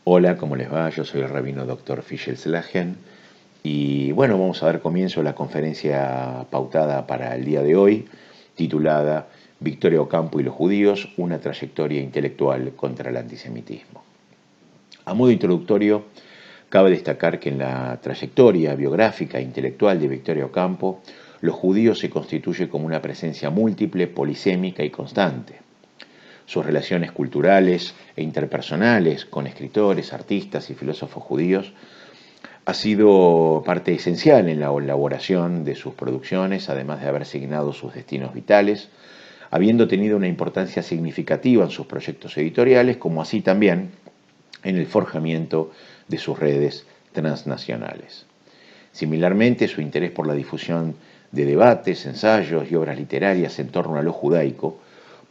Hola, ¿cómo les va? Yo soy el rabino Dr. Fischel Slagen y bueno, vamos a dar comienzo a la conferencia pautada para el día de hoy, titulada Victoria Ocampo y los judíos, una trayectoria intelectual contra el antisemitismo. A modo introductorio, cabe destacar que en la trayectoria biográfica e intelectual de Victoria Ocampo, los judíos se constituye como una presencia múltiple, polisémica y constante. Sus relaciones culturales e interpersonales con escritores, artistas y filósofos judíos ha sido parte esencial en la elaboración de sus producciones, además de haber signado sus destinos vitales, habiendo tenido una importancia significativa en sus proyectos editoriales, como así también en el forjamiento de sus redes transnacionales. Similarmente, su interés por la difusión de debates, ensayos y obras literarias en torno a lo judaico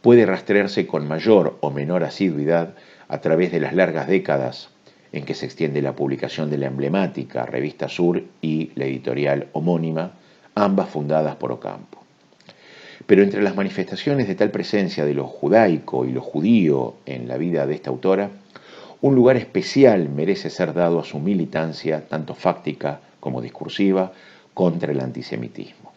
puede rastrearse con mayor o menor asiduidad a través de las largas décadas en que se extiende la publicación de la emblemática Revista Sur y la editorial homónima, ambas fundadas por Ocampo. Pero entre las manifestaciones de tal presencia de lo judaico y lo judío en la vida de esta autora, un lugar especial merece ser dado a su militancia, tanto fáctica como discursiva, contra el antisemitismo.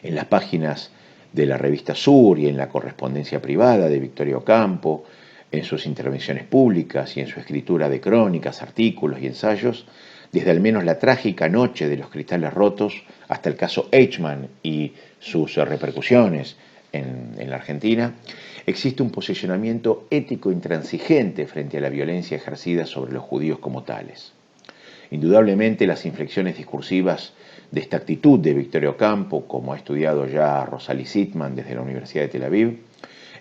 En las páginas de la revista Sur y en la correspondencia privada de Victoria Ocampo, en sus intervenciones públicas y en su escritura de crónicas, artículos y ensayos, desde al menos la trágica noche de los cristales rotos hasta el caso Eichmann y sus repercusiones en la Argentina, existe un posicionamiento ético intransigente frente a la violencia ejercida sobre los judíos como tales. Indudablemente las inflexiones discursivas de esta actitud de Victoria Ocampo, como ha estudiado ya Rosalie Sitman desde la Universidad de Tel Aviv,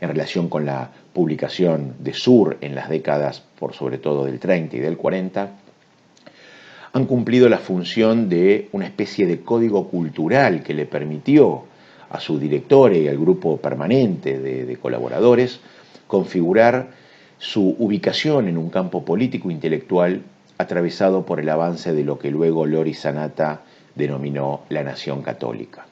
en relación con la publicación de Sur en las décadas, por sobre todo del 30 y del 40, han cumplido la función de una especie de código cultural que le permitió a su director y al grupo permanente de colaboradores configurar su ubicación en un campo político-intelectual atravesado por el avance de lo que luego Lori Sanata denominó la nación católica.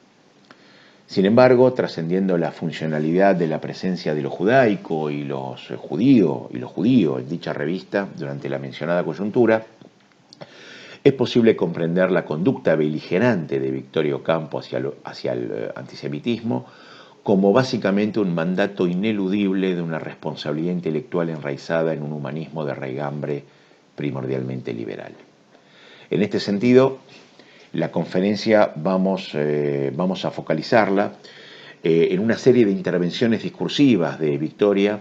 Sin embargo, trascendiendo la funcionalidad de la presencia de lo judaico y los judíos en dicha revista durante la mencionada coyuntura, es posible comprender la conducta beligerante de Victoria Ocampo hacia el antisemitismo como básicamente un mandato ineludible de una responsabilidad intelectual enraizada en un humanismo de raigambre primordialmente liberal. En este sentido, la conferencia vamos a focalizarla en una serie de intervenciones discursivas de Victoria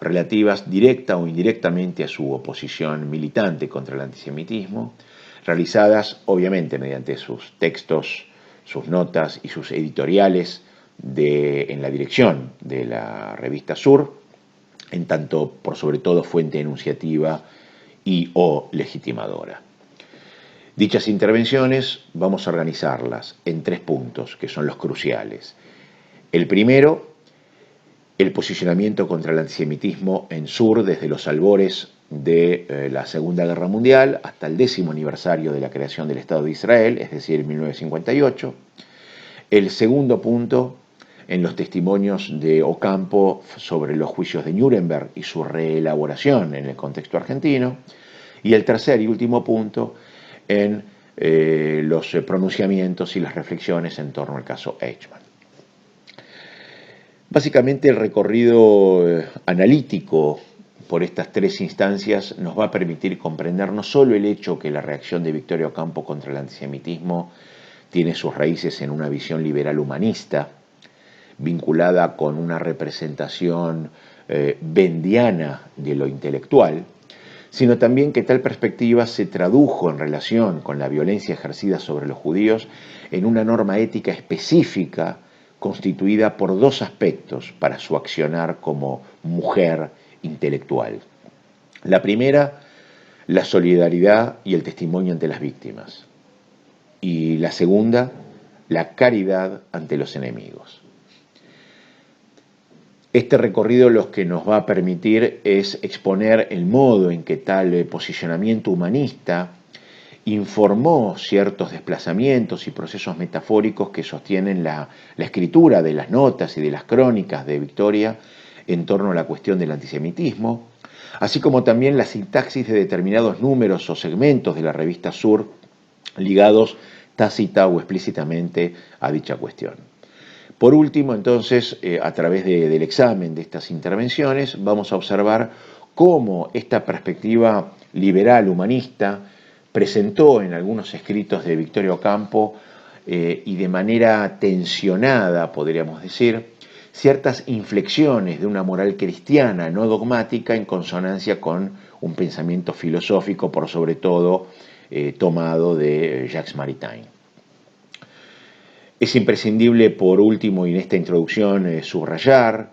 relativas directa o indirectamente a su oposición militante contra el antisemitismo, realizadas obviamente mediante sus textos, sus notas y sus editoriales en la dirección de la revista Sur, en tanto por sobre todo fuente enunciativa y o legitimadora. Dichas intervenciones vamos a organizarlas en 3 puntos, que son los cruciales. El primero, el posicionamiento contra el antisemitismo en Sur desde los albores de la Segunda Guerra Mundial hasta el 10º aniversario de la creación del Estado de Israel, es decir, 1958. El segundo punto, en los testimonios de Ocampo sobre los juicios de Nuremberg y su reelaboración en el contexto argentino. Y el tercer y último punto, en los pronunciamientos y las reflexiones en torno al caso Eichmann. Básicamente el recorrido analítico por estas 3 instancias nos va a permitir comprender no solo el hecho que la reacción de Victoria Ocampo contra el antisemitismo tiene sus raíces en una visión liberal humanista, vinculada con una representación bendiana de lo intelectual, sino también que tal perspectiva se tradujo en relación con la violencia ejercida sobre los judíos en una norma ética específica constituida por 2 aspectos para su accionar como mujer intelectual. La primera, la solidaridad y el testimonio ante las víctimas. Y la segunda, la caridad ante los enemigos. Este recorrido lo que nos va a permitir es exponer el modo en que tal posicionamiento humanista informó ciertos desplazamientos y procesos metafóricos que sostienen la escritura de las notas y de las crónicas de Victoria en torno a la cuestión del antisemitismo, así como también la sintaxis de determinados números o segmentos de la revista Sur ligados tácita o explícitamente a dicha cuestión. Por último, entonces, a través del examen de estas intervenciones, vamos a observar cómo esta perspectiva liberal humanista presentó en algunos escritos de Victoria Ocampo y de manera tensionada, podríamos decir, ciertas inflexiones de una moral cristiana no dogmática en consonancia con un pensamiento filosófico, por sobre todo tomado de Jacques Maritain. Es imprescindible, por último, y en esta introducción, subrayar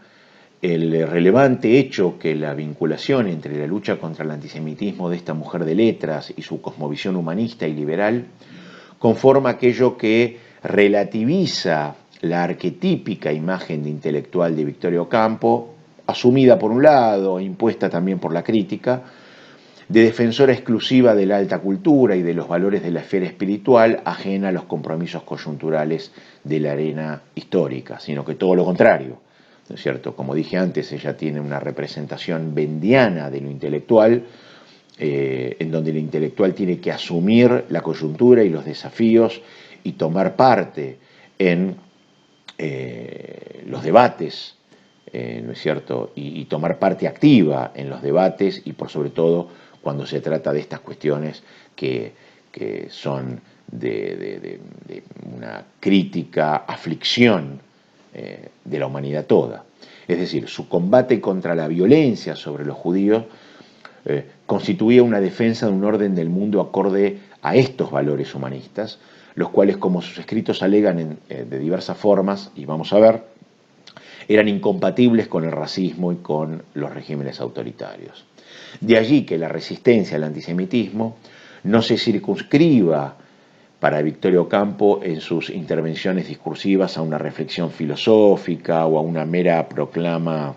el relevante hecho que la vinculación entre la lucha contra el antisemitismo de esta mujer de letras y su cosmovisión humanista y liberal conforma aquello que relativiza la arquetípica imagen de intelectual de Victoria Ocampo, asumida por un lado e impuesta también por la crítica, de defensora exclusiva de la alta cultura y de los valores de la esfera espiritual, ajena a los compromisos coyunturales de la arena histórica, sino que todo lo contrario, ¿no es cierto? Como dije antes, ella tiene una representación bendiana de lo intelectual, en donde el intelectual tiene que asumir la coyuntura y los desafíos y tomar parte en los debates, ¿no es cierto? Y tomar parte activa en los debates y por sobre todo cuando se trata de estas cuestiones que son de una crítica, aflicción de la humanidad toda. Es decir, su combate contra la violencia sobre los judíos constituía una defensa de un orden del mundo acorde a estos valores humanistas, los cuales, como sus escritos alegan de diversas formas, y vamos a ver, eran incompatibles con el racismo y con los regímenes autoritarios. De allí que la resistencia al antisemitismo no se circunscriba para Victoria Ocampo en sus intervenciones discursivas a una reflexión filosófica o a una mera proclama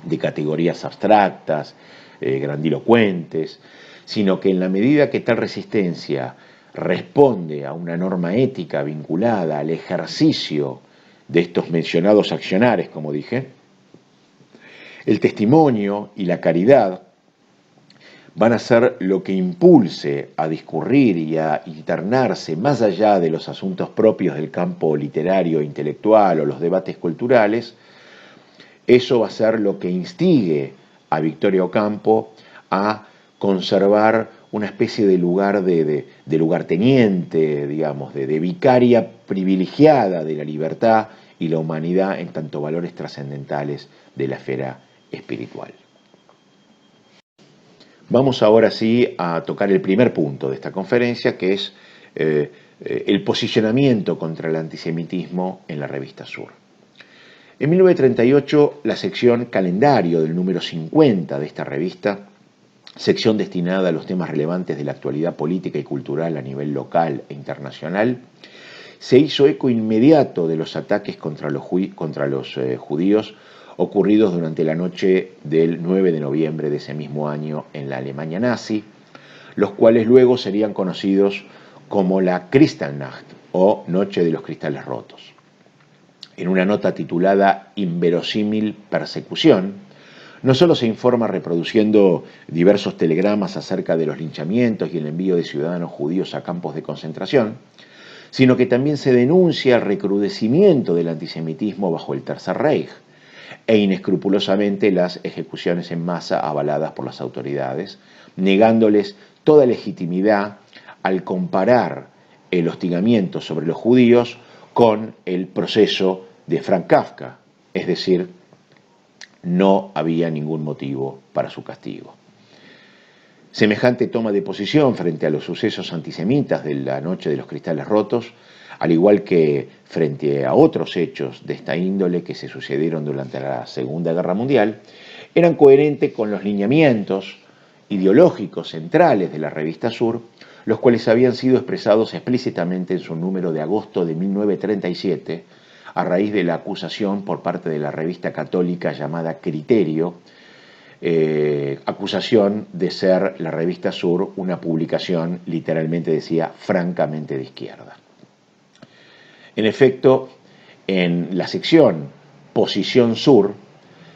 de categorías abstractas, grandilocuentes, sino que en la medida que tal resistencia responde a una norma ética vinculada al ejercicio de estos mencionados accionares, como dije, el testimonio y la caridad van a ser lo que impulse a discurrir y a internarse más allá de los asuntos propios del campo literario e intelectual o los debates culturales. Eso va a ser lo que instigue a Victoria Ocampo a conservar una especie de lugar de lugarteniente, digamos, de vicaria privilegiada de la libertad y la humanidad en tanto valores trascendentales de la esfera espiritual. Vamos ahora sí a tocar el primer punto de esta conferencia, que es el posicionamiento contra el antisemitismo en la revista Sur. En 1938, la sección Calendario del número 50 de esta revista, sección destinada a los temas relevantes de la actualidad política y cultural a nivel local e internacional, se hizo eco inmediato de los ataques contra los judíos ocurridos durante la noche del 9 de noviembre de ese mismo año en la Alemania nazi, los cuales luego serían conocidos como la Kristallnacht o Noche de los Cristales Rotos. En una nota titulada Inverosímil persecución, no solo se informa reproduciendo diversos telegramas acerca de los linchamientos y el envío de ciudadanos judíos a campos de concentración, sino que también se denuncia el recrudecimiento del antisemitismo bajo el Tercer Reich e inescrupulosamente las ejecuciones en masa avaladas por las autoridades, negándoles toda legitimidad al comparar el hostigamiento sobre los judíos con el proceso de Franz Kafka, es decir, no había ningún motivo para su castigo. Semejante toma de posición frente a los sucesos antisemitas de la Noche de los Cristales Rotos, al igual que frente a otros hechos de esta índole que se sucedieron durante la Segunda Guerra Mundial, eran coherentes con los lineamientos ideológicos centrales de la revista Sur, los cuales habían sido expresados explícitamente en su número de agosto de 1937, a raíz de la acusación por parte de la revista católica llamada Criterio, acusación de ser la revista Sur una publicación, literalmente decía, francamente de izquierda. En efecto, en la sección Posición Sur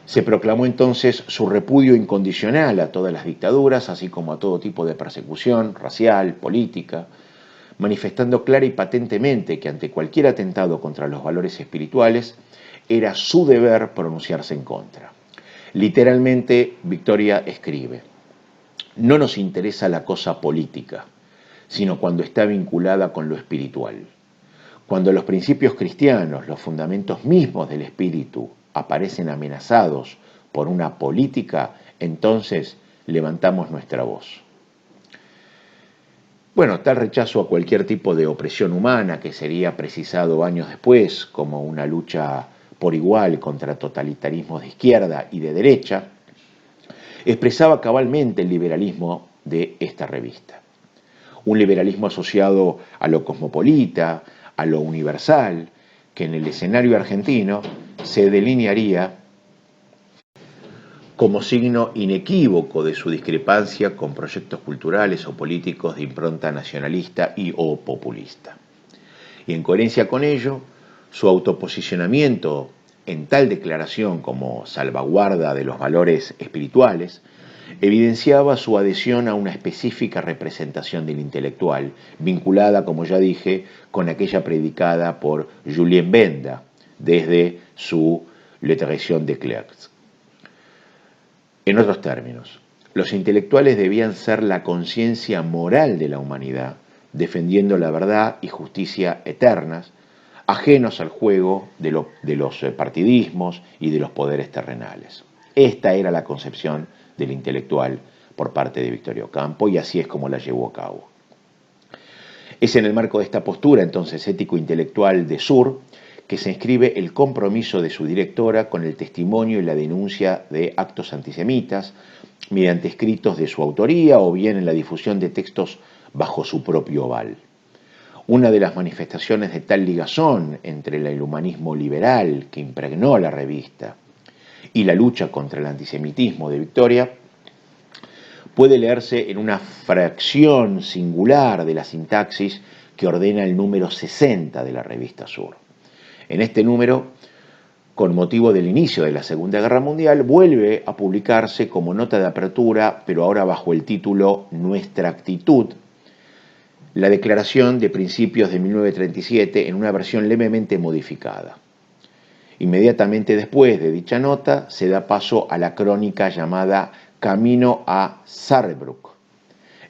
Se proclamó entonces su repudio incondicional a todas las dictaduras, así como a todo tipo de persecución racial, política, manifestando clara y patentemente que ante cualquier atentado contra los valores espirituales era su deber pronunciarse en contra. Literalmente, Victoria escribe: no nos interesa la cosa política, sino cuando está vinculada con lo espiritual. Cuando los principios cristianos, los fundamentos mismos del espíritu, aparecen amenazados por una política, entonces levantamos nuestra voz. Bueno, tal rechazo a cualquier tipo de opresión humana, que sería precisado años después como una lucha por igual contra totalitarismos de izquierda y de derecha, expresaba cabalmente el liberalismo de esta revista. Un liberalismo asociado a lo cosmopolita, a lo universal, que en el escenario argentino se delinearía como signo inequívoco de su discrepancia con proyectos culturales o políticos de impronta nacionalista y o populista. Y en coherencia con ello, su autoposicionamiento en tal declaración como salvaguarda de los valores espirituales evidenciaba su adhesión a una específica representación del intelectual, vinculada, como ya dije, con aquella predicada por Julien Benda desde su Le Tradition des Clercs. En otros términos, los intelectuales debían ser la conciencia moral de la humanidad, defendiendo la verdad y justicia eternas, ajenos al juego de los partidismos y de los poderes terrenales. Esta era la concepción del intelectual por parte de Victoria Ocampo, y así es como la llevó a cabo. Es en el marco de esta postura, entonces, ético-intelectual de Sur, que se inscribe el compromiso de su directora con el testimonio y la denuncia de actos antisemitas, mediante escritos de su autoría o bien en la difusión de textos bajo su propio aval. Una de las manifestaciones de tal ligazón entre el humanismo liberal que impregnó la revista y la lucha contra el antisemitismo de Victoria puede leerse en una fracción singular de la sintaxis que ordena el número 60 de la revista Sur. En este número, con motivo del inicio de la Segunda Guerra Mundial, vuelve a publicarse como nota de apertura, pero ahora bajo el título Nuestra actitud, la declaración de principios de 1937 en una versión levemente modificada. Inmediatamente después de dicha nota se da paso a la crónica llamada Camino a Saarbrück,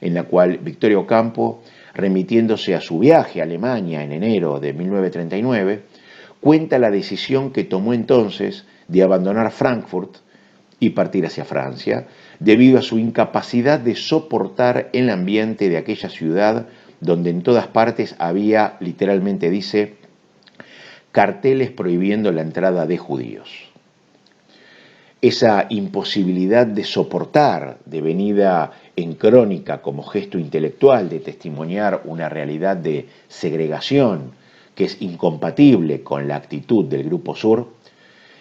en la cual Victoria Ocampo, remitiéndose a su viaje a Alemania en enero de 1939, cuenta la decisión que tomó entonces de abandonar Frankfurt y partir hacia Francia, debido a su incapacidad de soportar el ambiente de aquella ciudad donde en todas partes había, literalmente dice, carteles prohibiendo la entrada de judíos. Esa imposibilidad de soportar, devenida en crónica como gesto intelectual de testimoniar una realidad de segregación que es incompatible con la actitud del Grupo Sur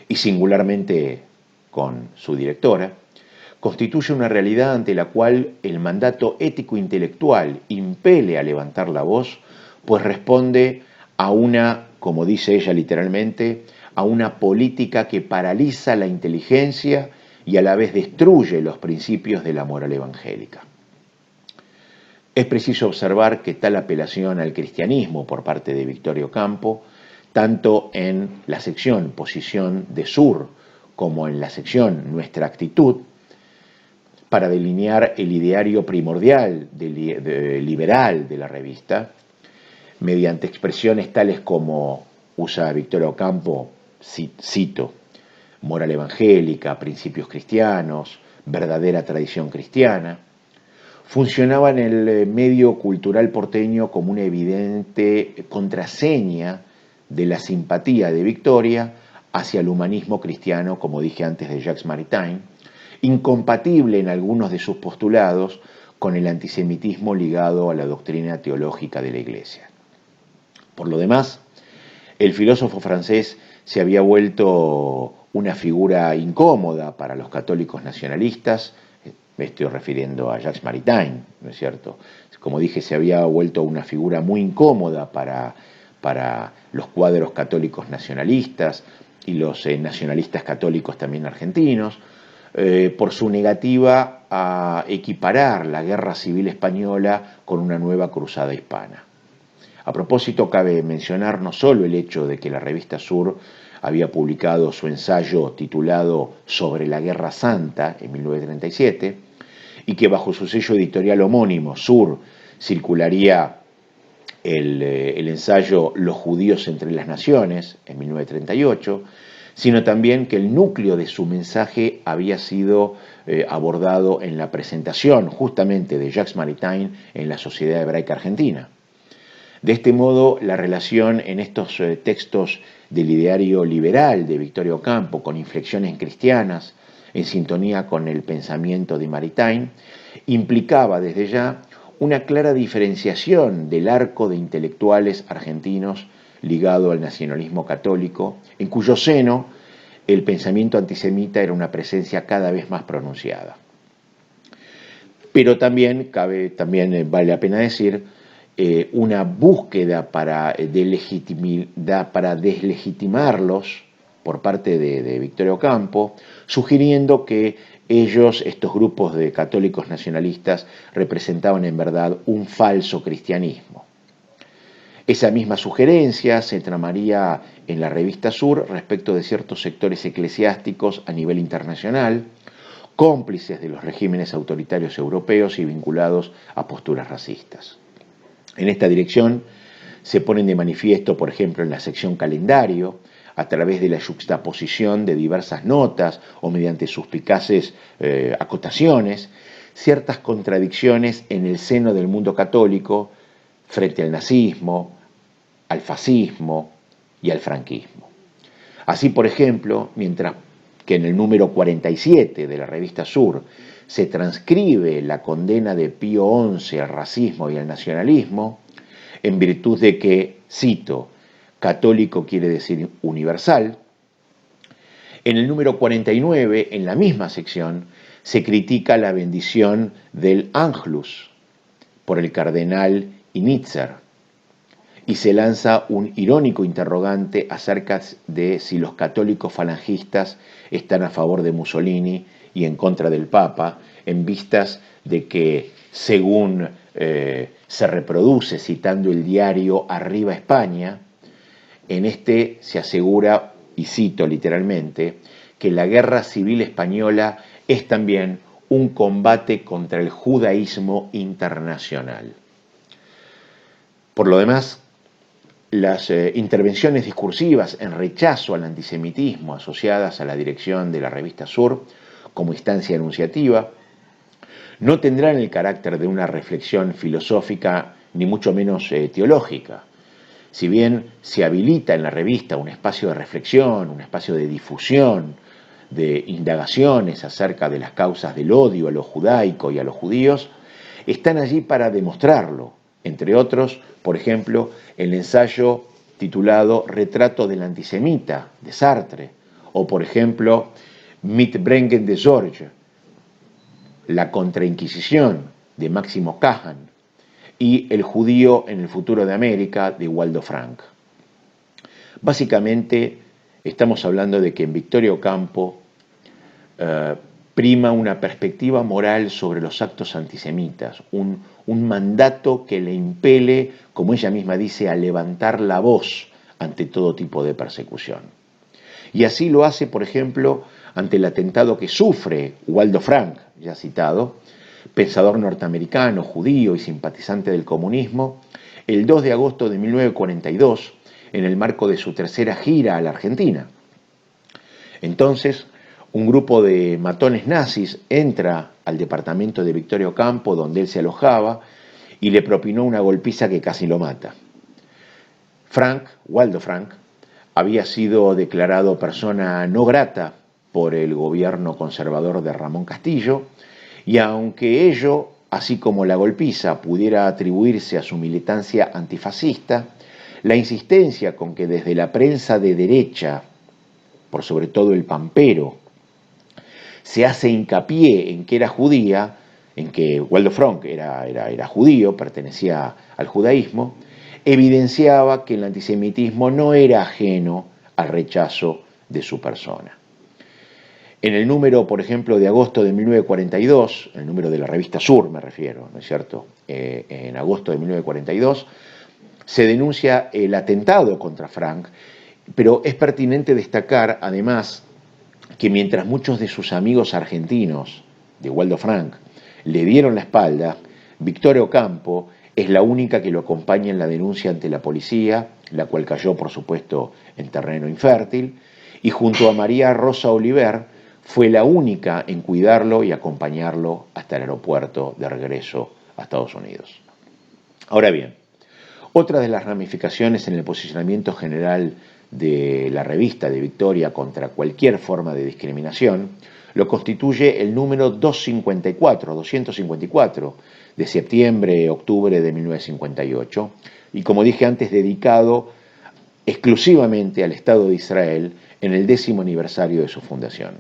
y singularmente con su directora, constituye una realidad ante la cual el mandato ético-intelectual impele a levantar la voz, pues responde a una, como dice ella literalmente, a una política que paraliza la inteligencia y a la vez destruye los principios de la moral evangélica. Es preciso observar que tal apelación al cristianismo por parte de Victoria Ocampo, tanto en la sección Posición de Sur como en la sección Nuestra actitud, para delinear el ideario primordial liberal de la revista, mediante expresiones tales como, usa Victoria Ocampo, cito, moral evangélica, principios cristianos, verdadera tradición cristiana, funcionaba en el medio cultural porteño como una evidente contraseña de la simpatía de Victoria hacia el humanismo cristiano, como dije antes, de Jacques Maritain, incompatible en algunos de sus postulados con el antisemitismo ligado a la doctrina teológica de la Iglesia. Por lo demás, el filósofo francés se había vuelto una figura incómoda para los católicos nacionalistas. Me estoy refiriendo a Jacques Maritain, ¿no es cierto? Como dije, se había vuelto una figura muy incómoda para los cuadros católicos nacionalistas, y los nacionalistas católicos también argentinos, por su negativa a equiparar la guerra civil española con una nueva cruzada hispana. A propósito, cabe mencionar no solo el hecho de que la revista Sur había publicado su ensayo titulado Sobre la Guerra Santa en 1937, y que bajo su sello editorial homónimo, Sur, circularía el ensayo Los judíos entre las naciones en 1938, sino también que el núcleo de su mensaje había sido abordado en la presentación justamente de Jacques Maritain en la Sociedad Hebraica Argentina. De este modo, la relación en estos textos del ideario liberal de Victorio Ocampo, con inflexiones cristianas, en sintonía con el pensamiento de Maritain, implicaba desde ya una clara diferenciación del arco de intelectuales argentinos ligado al nacionalismo católico, en cuyo seno el pensamiento antisemita era una presencia cada vez más pronunciada. Pero también vale la pena decir, una búsqueda para deslegitimarlos por parte de Victorio Ocampo, sugiriendo que ellos, estos grupos de católicos nacionalistas, representaban en verdad un falso cristianismo. Esa misma sugerencia se tramaría en la revista Sur respecto de ciertos sectores eclesiásticos a nivel internacional, cómplices de los regímenes autoritarios europeos y vinculados a posturas racistas. En esta dirección se ponen de manifiesto, por ejemplo, en la sección calendario, a través de la yuxtaposición de diversas notas o mediante suspicaces acotaciones, ciertas contradicciones en el seno del mundo católico frente al nazismo, al fascismo y al franquismo. Así, por ejemplo, mientras que en el número 47 de la revista Sur se transcribe la condena de Pío XI al racismo y al nacionalismo, en virtud de que, cito, católico quiere decir universal, en el número 49, en la misma sección, se critica la bendición del Angelus por el cardenal Initzer y se lanza un irónico interrogante acerca de si los católicos falangistas están a favor de Mussolini y en contra del Papa, en vistas de que, según se reproduce citando el diario Arriba España, en este se asegura, y cito literalmente, que la guerra civil española es también un combate contra el judaísmo internacional. Por lo demás, las intervenciones discursivas en rechazo al antisemitismo asociadas a la dirección de la revista Sur como instancia enunciativa no tendrán el carácter de una reflexión filosófica ni mucho menos teológica. Si bien se habilita en la revista un espacio de reflexión, un espacio de difusión, de indagaciones acerca de las causas del odio a lo judaico y a los judíos, están allí para demostrarlo, entre otros, por ejemplo, el ensayo titulado Retrato del antisemita, de Sartre, o por ejemplo, Mitbringen de George, La contrainquisición, de Máximo Cahan, y El judío en el futuro de América, de Waldo Frank. Básicamente, estamos hablando de que en Victorio Ocampo prima una perspectiva moral sobre los actos antisemitas, un mandato que le impele, como ella misma dice, a levantar la voz ante todo tipo de persecución. Y así lo hace, por ejemplo, ante el atentado que sufre Waldo Frank, ya citado, pensador norteamericano, judío y simpatizante del comunismo, el 2 de agosto de 1942, en el marco de su tercera gira a la Argentina. Entonces, un grupo de matones nazis entra al departamento de Victorio Ocampo, donde él se alojaba, y le propinó una golpiza que casi lo mata. Waldo Frank, había sido declarado persona no grata por el gobierno conservador de Ramón Castillo, y aunque ello, así como la golpiza, pudiera atribuirse a su militancia antifascista, la insistencia con que desde la prensa de derecha, por sobre todo el Pampero, se hace hincapié en que era judía, en que Waldo Frank era judío, pertenecía al judaísmo, evidenciaba que el antisemitismo no era ajeno al rechazo de su persona. En el número, por ejemplo, de agosto de 1942, el número de la revista Sur me refiero, ¿no es cierto? En agosto de 1942, se denuncia el atentado contra Frank, pero es pertinente destacar, además, que mientras muchos de sus amigos argentinos de Waldo Frank le dieron la espalda, Victoria Ocampo es la única que lo acompaña en la denuncia ante la policía, la cual cayó, por supuesto, en terreno infértil, y junto a María Rosa Oliver fue la única en cuidarlo y acompañarlo hasta el aeropuerto de regreso a Estados Unidos. Ahora bien, otra de las ramificaciones en el posicionamiento general de la revista de Victoria contra cualquier forma de discriminación lo constituye el número 254 de septiembre-octubre de 1958 y, como dije antes, dedicado exclusivamente al Estado de Israel en el 10º aniversario de su fundación.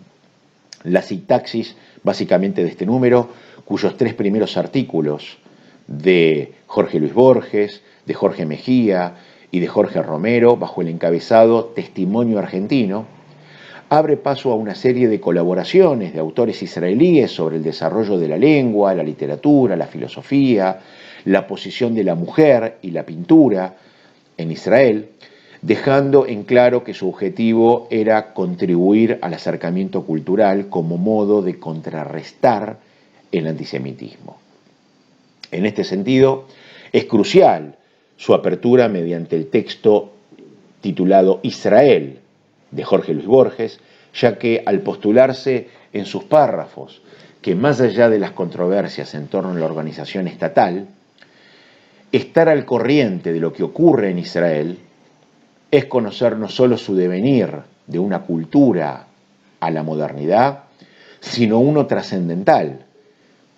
La sintaxis básicamente de este número, cuyos 3 primeros artículos de Jorge Luis Borges, de Jorge Mejía y de Jorge Romero, bajo el encabezado Testimonio Argentino, abre paso a una serie de colaboraciones de autores israelíes sobre el desarrollo de la lengua, la literatura, la filosofía, la posición de la mujer y la pintura en Israel, dejando en claro que su objetivo era contribuir al acercamiento cultural como modo de contrarrestar el antisemitismo. En este sentido, es crucial su apertura mediante el texto titulado Israel de Jorge Luis Borges, ya que al postularse en sus párrafos que más allá de las controversias en torno a la organización estatal, estar al corriente de lo que ocurre en Israel es conocer no solo su devenir de una cultura a la modernidad, sino uno trascendental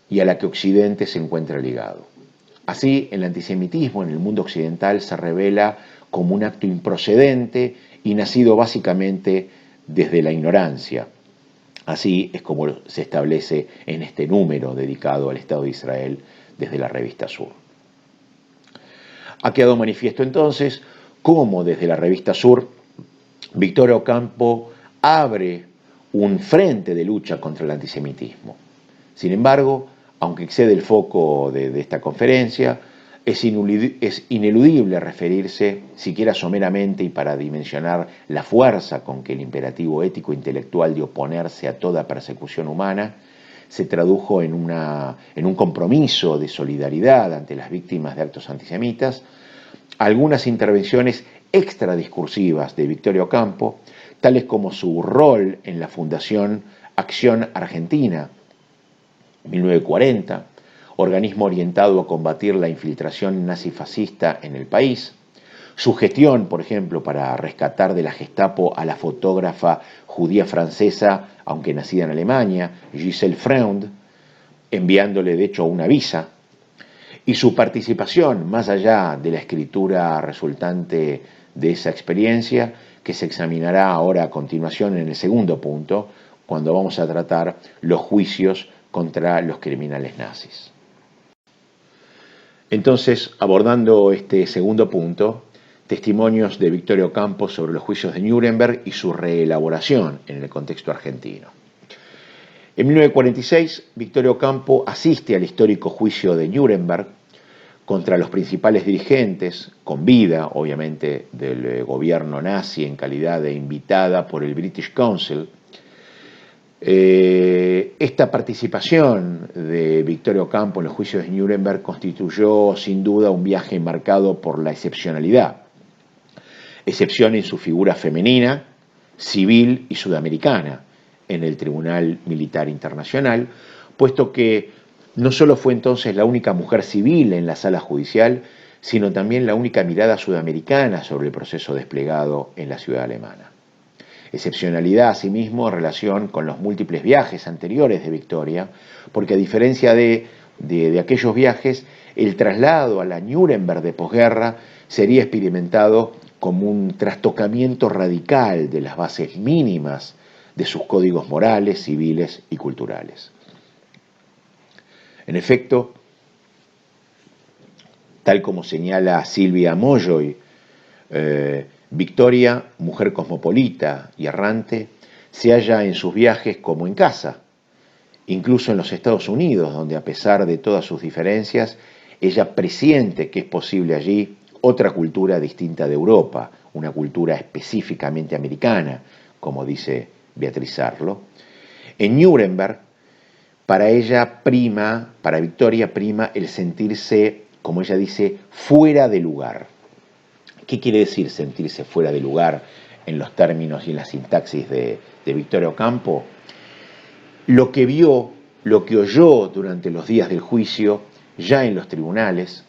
y a la que Occidente se encuentra ligado. Así, el antisemitismo en el mundo occidental se revela como un acto improcedente y nacido básicamente desde la ignorancia. Así es como se establece en este número dedicado al Estado de Israel desde la revista Sur. Ha quedado manifiesto entonces cómo desde la revista Sur Victoria Ocampo abre un frente de lucha contra el antisemitismo. Sin embargo, aunque excede el foco de esta conferencia, es ineludible referirse, siquiera someramente y para dimensionar la fuerza con que el imperativo ético-intelectual de oponerse a toda persecución humana se tradujo en un compromiso de solidaridad ante las víctimas de actos antisemitas, algunas intervenciones extradiscursivas de Victoria Ocampo, tales como su rol en la Fundación Acción Argentina, 1940, organismo orientado a combatir la infiltración nazifascista en el país, su gestión, por ejemplo, para rescatar de la Gestapo a la fotógrafa judía francesa, aunque nacida en Alemania, Giselle Freund, enviándole de hecho una visa, y su participación, más allá de la escritura resultante de esa experiencia, que se examinará ahora a continuación en el segundo punto, cuando vamos a tratar los juicios contra los criminales nazis. Entonces, abordando este segundo punto, testimonios de Victoria Ocampo sobre los juicios de Nuremberg y su reelaboración en el contexto argentino. En 1946, Victoria Ocampo asiste al histórico juicio de Nuremberg contra los principales dirigentes, con vida, obviamente, del gobierno nazi en calidad de invitada por el British Council. Esta participación de Victoria Ocampo en los juicios de Nuremberg constituyó sin duda un viaje marcado por la excepcionalidad. Excepción en su figura femenina, civil y sudamericana en el Tribunal Militar Internacional, puesto que no solo fue entonces la única mujer civil en la sala judicial, sino también la única mirada sudamericana sobre el proceso desplegado en la ciudad alemana. Excepcionalidad, asimismo, en relación con los múltiples viajes anteriores de Victoria, porque a diferencia de aquellos viajes, el traslado a la Nuremberg de posguerra sería experimentado como un trastocamiento radical de las bases mínimas de sus códigos morales, civiles y culturales. En efecto, tal como señala Silvia Molloy, Victoria, mujer cosmopolita y errante, se halla en sus viajes como en casa, incluso en los Estados Unidos, donde a pesar de todas sus diferencias, ella presiente que es posible allí otra cultura distinta de Europa, una cultura específicamente americana, como dice Beatriz Arlo. En Nuremberg, para ella prima, para Victoria prima el sentirse, como ella dice, fuera de lugar. ¿Qué quiere decir sentirse fuera de lugar en los términos y en la sintaxis de Victoria Ocampo? Lo que vio, lo que oyó durante los días del juicio, ya en los tribunales,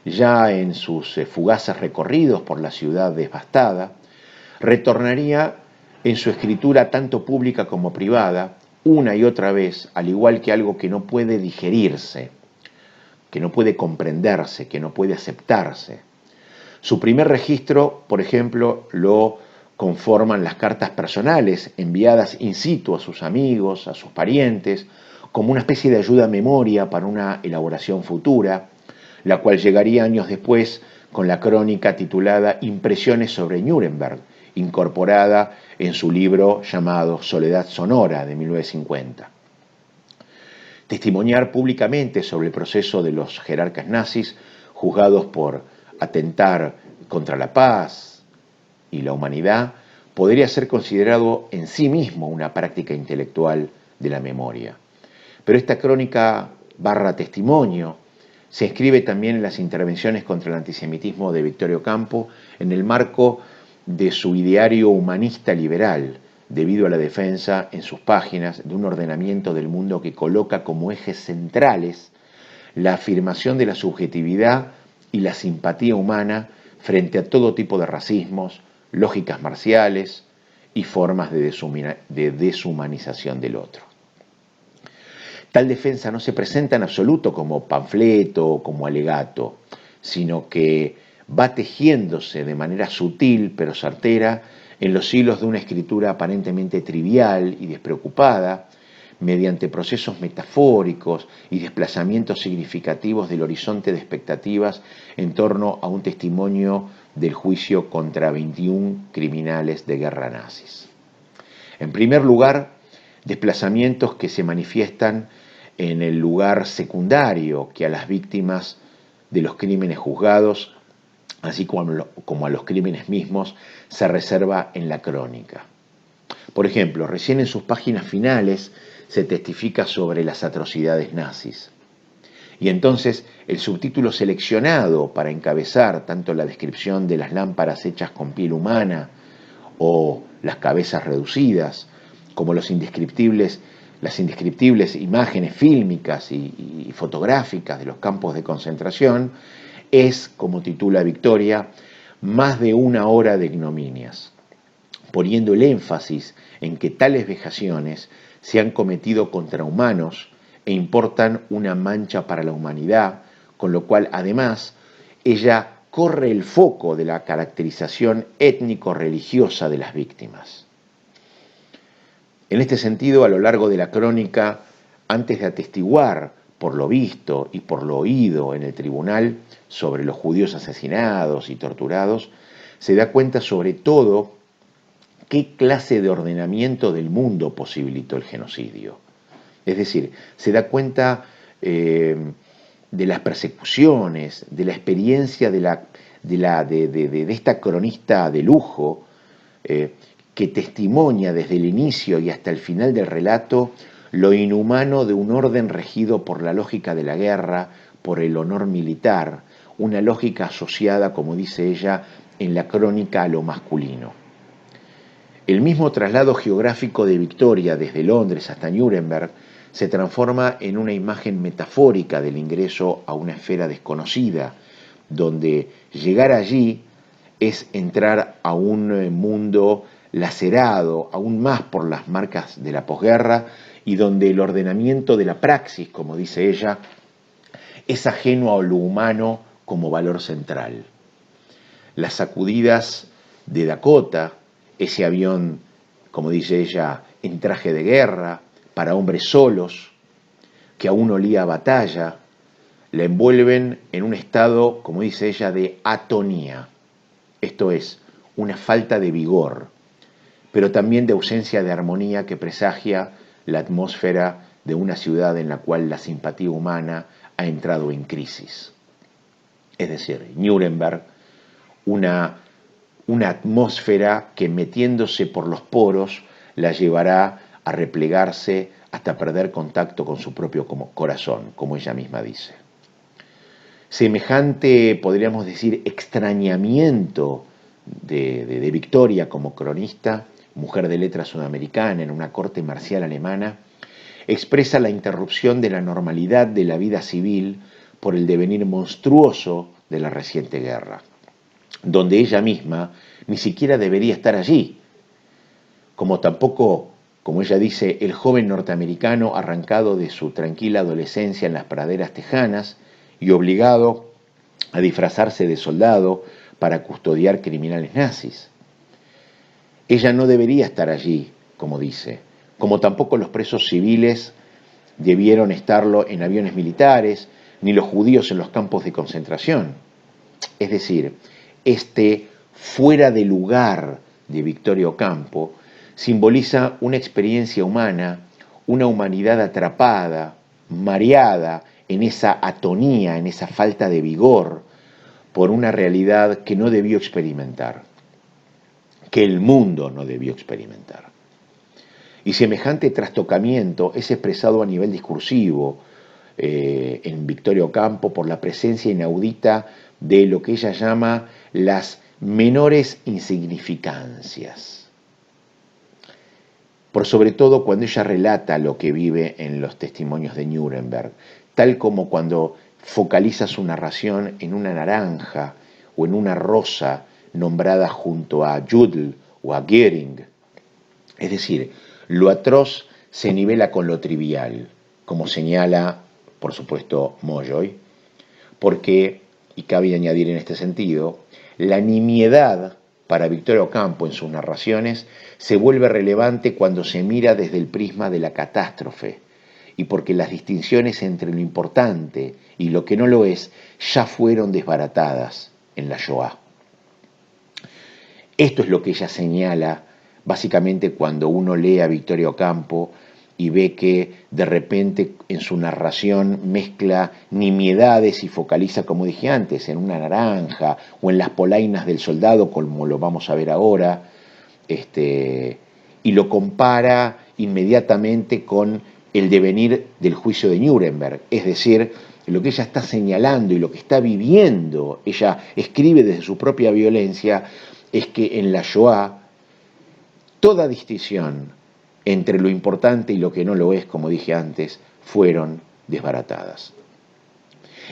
ya en sus fugaces recorridos por la ciudad devastada, retornaría en su escritura tanto pública como privada, una y otra vez, al igual que algo que no puede digerirse, que no puede comprenderse, que no puede aceptarse. Su primer registro, por ejemplo, lo conforman las cartas personales enviadas in situ a sus amigos, a sus parientes, como una especie de ayuda a memoria para una elaboración futura, la cual llegaría años después con la crónica titulada Impresiones sobre Nuremberg, incorporada en su libro llamado Soledad Sonora de 1950. Testimoniar públicamente sobre el proceso de los jerarcas nazis juzgados por atentar contra la paz y la humanidad podría ser considerado en sí mismo una práctica intelectual de la memoria. Pero esta crónica barra testimonio se inscribe también en las intervenciones contra el antisemitismo de Victoria Ocampo en el marco de su ideario humanista liberal, debido a la defensa en sus páginas de un ordenamiento del mundo que coloca como ejes centrales la afirmación de la subjetividad y la simpatía humana frente a todo tipo de racismos, lógicas marciales y formas de deshumanización del otro. Tal defensa no se presenta en absoluto como panfleto o como alegato, sino que va tejiéndose de manera sutil pero certera en los hilos de una escritura aparentemente trivial y despreocupada, mediante procesos metafóricos y desplazamientos significativos del horizonte de expectativas en torno a un testimonio del juicio contra 21 criminales de guerra nazis. En primer lugar, desplazamientos que se manifiestan en el lugar secundario que a las víctimas de los crímenes juzgados, así como a los crímenes mismos, se reserva en la crónica. Por ejemplo, recién en sus páginas finales se testifica sobre las atrocidades nazis. Y entonces el subtítulo seleccionado para encabezar tanto la descripción de las lámparas hechas con piel humana o las cabezas reducidas, como las indescriptibles imágenes fílmicas y fotográficas de los campos de concentración, es, como titula Victoria, más de una hora de ignominias, poniendo el énfasis en que tales vejaciones se han cometido contra humanos e importan una mancha para la humanidad, con lo cual además ella corre el foco de la caracterización étnico-religiosa de las víctimas. En este sentido, a lo largo de la crónica, antes de atestiguar por lo visto y por lo oído en el tribunal sobre los judíos asesinados y torturados, se da cuenta sobre todo qué clase de ordenamiento del mundo posibilitó el genocidio. Es decir, se da cuenta de las persecuciones, de la experiencia de esta cronista de lujo que testimonia desde el inicio y hasta el final del relato lo inhumano de un orden regido por la lógica de la guerra, por el honor militar, una lógica asociada, como dice ella, en la crónica a lo masculino. El mismo traslado geográfico de Victoria desde Londres hasta Nuremberg se transforma en una imagen metafórica del ingreso a una esfera desconocida, donde llegar allí es entrar a un mundo lacerado aún más por las marcas de la posguerra y donde el ordenamiento de la praxis, como dice ella, es ajeno a lo humano como valor central. Las sacudidas de Dakota, ese avión, como dice ella, en traje de guerra, para hombres solos, que aún olía a batalla, la envuelven en un estado, como dice ella, de atonía. Esto es, una falta de vigor, pero también de ausencia de armonía que presagia la atmósfera de una ciudad en la cual la simpatía humana ha entrado en crisis. Es decir, Nuremberg, una atmósfera que metiéndose por los poros la llevará a replegarse hasta perder contacto con su propio corazón, como ella misma dice. Semejante, podríamos decir, extrañamiento de Victoria como cronista, mujer de letras sudamericana en una corte marcial alemana, expresa la interrupción de la normalidad de la vida civil por el devenir monstruoso de la reciente guerra, donde ella misma ni siquiera debería estar allí, como tampoco, como ella dice, el joven norteamericano arrancado de su tranquila adolescencia en las praderas tejanas y obligado a disfrazarse de soldado para custodiar criminales nazis. Ella no debería estar allí, como dice, como tampoco los presos civiles debieron estarlo en aviones militares, ni los judíos en los campos de concentración. Es decir, este fuera de lugar de Victoria Ocampo simboliza una experiencia humana, una humanidad atrapada, mareada en esa atonía, en esa falta de vigor, por una realidad que no debió experimentar, que el mundo no debió experimentar. Y semejante trastocamiento es expresado a nivel discursivo en Victoria Ocampo por la presencia inaudita de lo que ella llama las menores insignificancias. Por sobre todo cuando ella relata lo que vive en los testimonios de Nuremberg, tal como cuando focaliza su narración en una naranja o en una rosa nombrada junto a Judl o a Göring. Es decir, lo atroz se nivela con lo trivial, como señala, por supuesto, Molloy, porque, y cabe añadir en este sentido, la nimiedad para Victoria Ocampo en sus narraciones se vuelve relevante cuando se mira desde el prisma de la catástrofe, y porque las distinciones entre lo importante y lo que no lo es ya fueron desbaratadas en la Shoah. Esto es lo que ella señala básicamente cuando uno lee a Victoria Ocampo y ve que de repente en su narración mezcla nimiedades y focaliza, como dije antes, en una naranja o en las polainas del soldado, como lo vamos a ver ahora, y lo compara inmediatamente con el devenir del juicio de Nuremberg, es decir, lo que ella está señalando y lo que está viviendo, ella escribe desde su propia violencia, es que en la Shoah toda distinción entre lo importante y lo que no lo es, como dije antes, fueron desbaratadas.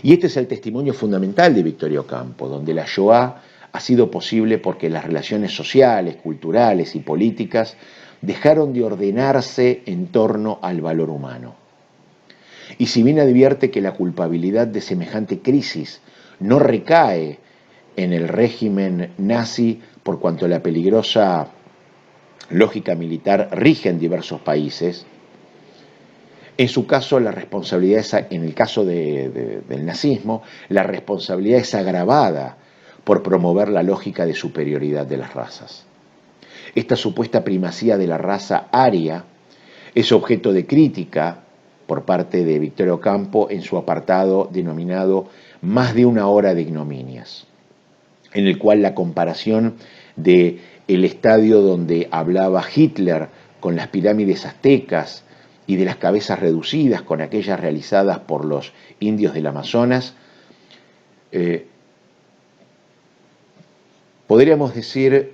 Y este es el testimonio fundamental de Victoria Ocampo, donde la Shoah ha sido posible porque las relaciones sociales, culturales y políticas dejaron de ordenarse en torno al valor humano. Y si bien advierte que la culpabilidad de semejante crisis no recae en el régimen nazi por cuanto la peligrosa lógica militar rige en diversos países, en su caso la responsabilidad es, en el caso del nazismo, la responsabilidad es agravada por promover la lógica de superioridad de las razas. Esta supuesta primacía de la raza aria es objeto de crítica por parte de Victoria Ocampo en su apartado denominado Más de una hora de ignominias, en el cual la comparación de el estadio donde hablaba Hitler con las pirámides aztecas y de las cabezas reducidas con aquellas realizadas por los indios del Amazonas, podríamos decir,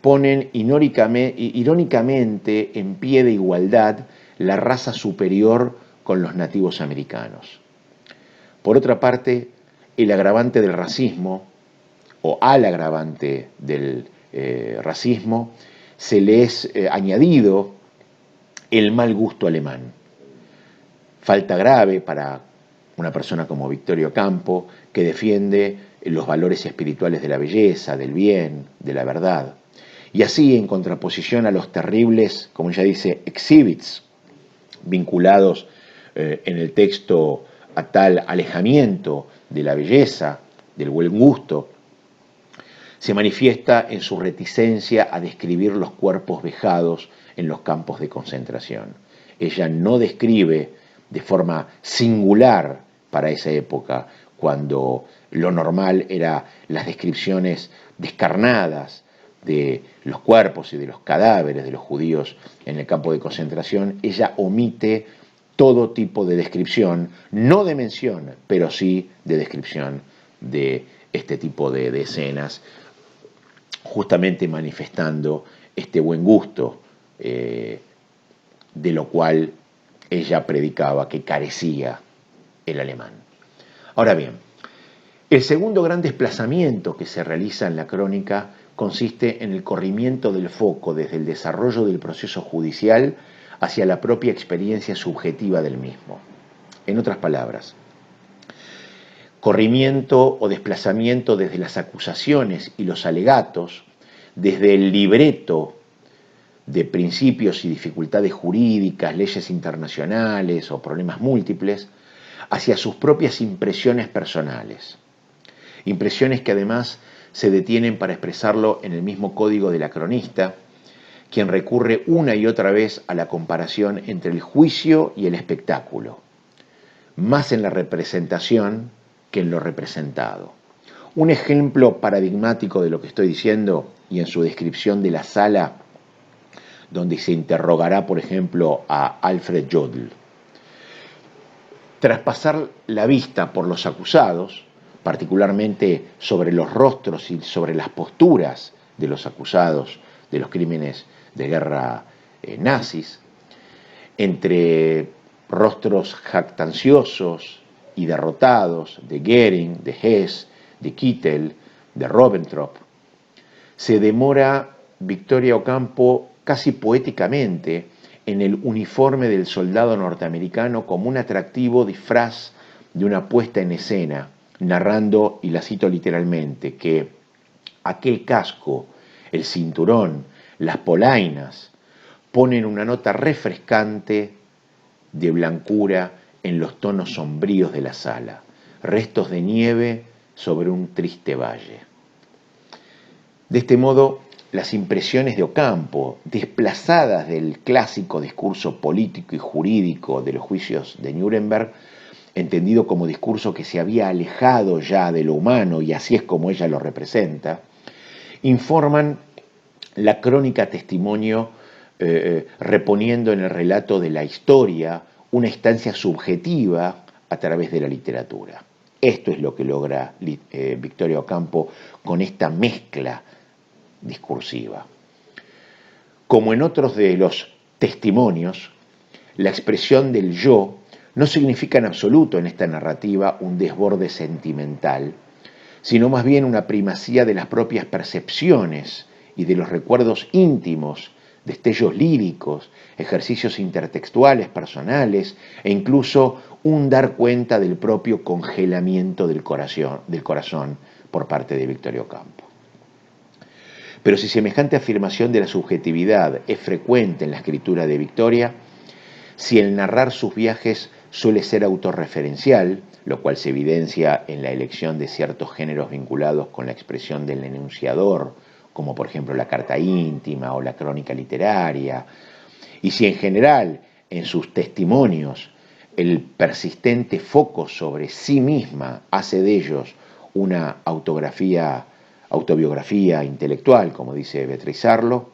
ponen irónicamente en pie de igualdad la raza superior con los nativos americanos. Por otra parte, el agravante del racismo, o al agravante del racismo, se le es añadido el mal gusto alemán. Falta grave para una persona como Victoria Ocampo, que defiende los valores espirituales de la belleza, del bien, de la verdad. Y así, en contraposición a los terribles, como ella dice, exhibits vinculados en el texto a tal alejamiento de la belleza, del buen gusto, se manifiesta en su reticencia a describir los cuerpos vejados en los campos de concentración. Ella no describe de forma singular para esa época, cuando lo normal era las descripciones descarnadas de los cuerpos y de los cadáveres de los judíos en el campo de concentración. Ella omite todo tipo de descripción, no de mención, pero sí de descripción de este tipo de escenas, justamente manifestando este buen gusto, de lo cual ella predicaba que carecía el alemán. Ahora bien, el segundo gran desplazamiento que se realiza en la crónica consiste en el corrimiento del foco desde el desarrollo del proceso judicial hacia la propia experiencia subjetiva del mismo. En otras palabras, corrimiento o desplazamiento desde las acusaciones y los alegatos, desde el libreto de principios y dificultades jurídicas, leyes internacionales o problemas múltiples, hacia sus propias impresiones personales. Impresiones que además se detienen para expresarlo en el mismo código de la cronista, quien recurre una y otra vez a la comparación entre el juicio y el espectáculo, más en la representación que en lo representado. Un ejemplo paradigmático de lo que estoy diciendo, y en su descripción de la sala donde se interrogará, por ejemplo, a Alfred Jodl. Tras pasar la vista por los acusados, particularmente sobre los rostros y sobre las posturas de los acusados de los crímenes de guerra nazis, entre rostros jactanciosos y derrotados de Goering, de Hess, de Kittel, de Ribbentrop, se demora Victoria Ocampo casi poéticamente en el uniforme del soldado norteamericano como un atractivo disfraz de una puesta en escena, narrando, y la cito literalmente, que aquel casco, el cinturón, las polainas, ponen una nota refrescante de blancura en los tonos sombríos de la sala, restos de nieve sobre un triste valle. De este modo, las impresiones de Ocampo, desplazadas del clásico discurso político y jurídico de los juicios de Nuremberg, entendido como discurso que se había alejado ya de lo humano, y así es como ella lo representa, informan la crónica testimonio, reponiendo en el relato de la historia una instancia subjetiva a través de la literatura. Esto es lo que logra Victoria Ocampo con esta mezcla discursiva. Como en otros de los testimonios, la expresión del yo no significa en absoluto en esta narrativa un desborde sentimental, sino más bien una primacía de las propias percepciones y de los recuerdos íntimos, destellos líricos, ejercicios intertextuales personales e incluso un dar cuenta del propio congelamiento del corazón por parte de Victoria Ocampo. Pero si semejante afirmación de la subjetividad es frecuente en la escritura de Victoria, si el narrar sus viajes suele ser autorreferencial, lo cual se evidencia en la elección de ciertos géneros vinculados con la expresión del enunciador, como por ejemplo la carta íntima o la crónica literaria, y si en general en sus testimonios el persistente foco sobre sí misma hace de ellos una autobiografía intelectual, como dice Beatriz Arlo,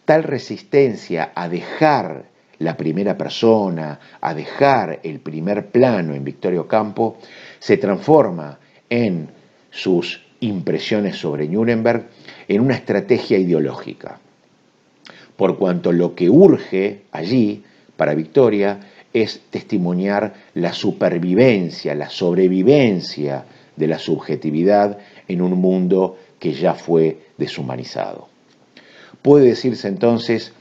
tal resistencia a dejar la primera persona, a dejar el primer plano en Victoria Ocampo, se transforma en sus impresiones sobre Nuremberg en una estrategia ideológica, por cuanto lo que urge allí para Victoria es testimoniar la supervivencia, la sobrevivencia de la subjetividad en un mundo que ya fue deshumanizado. Puede decirse entonces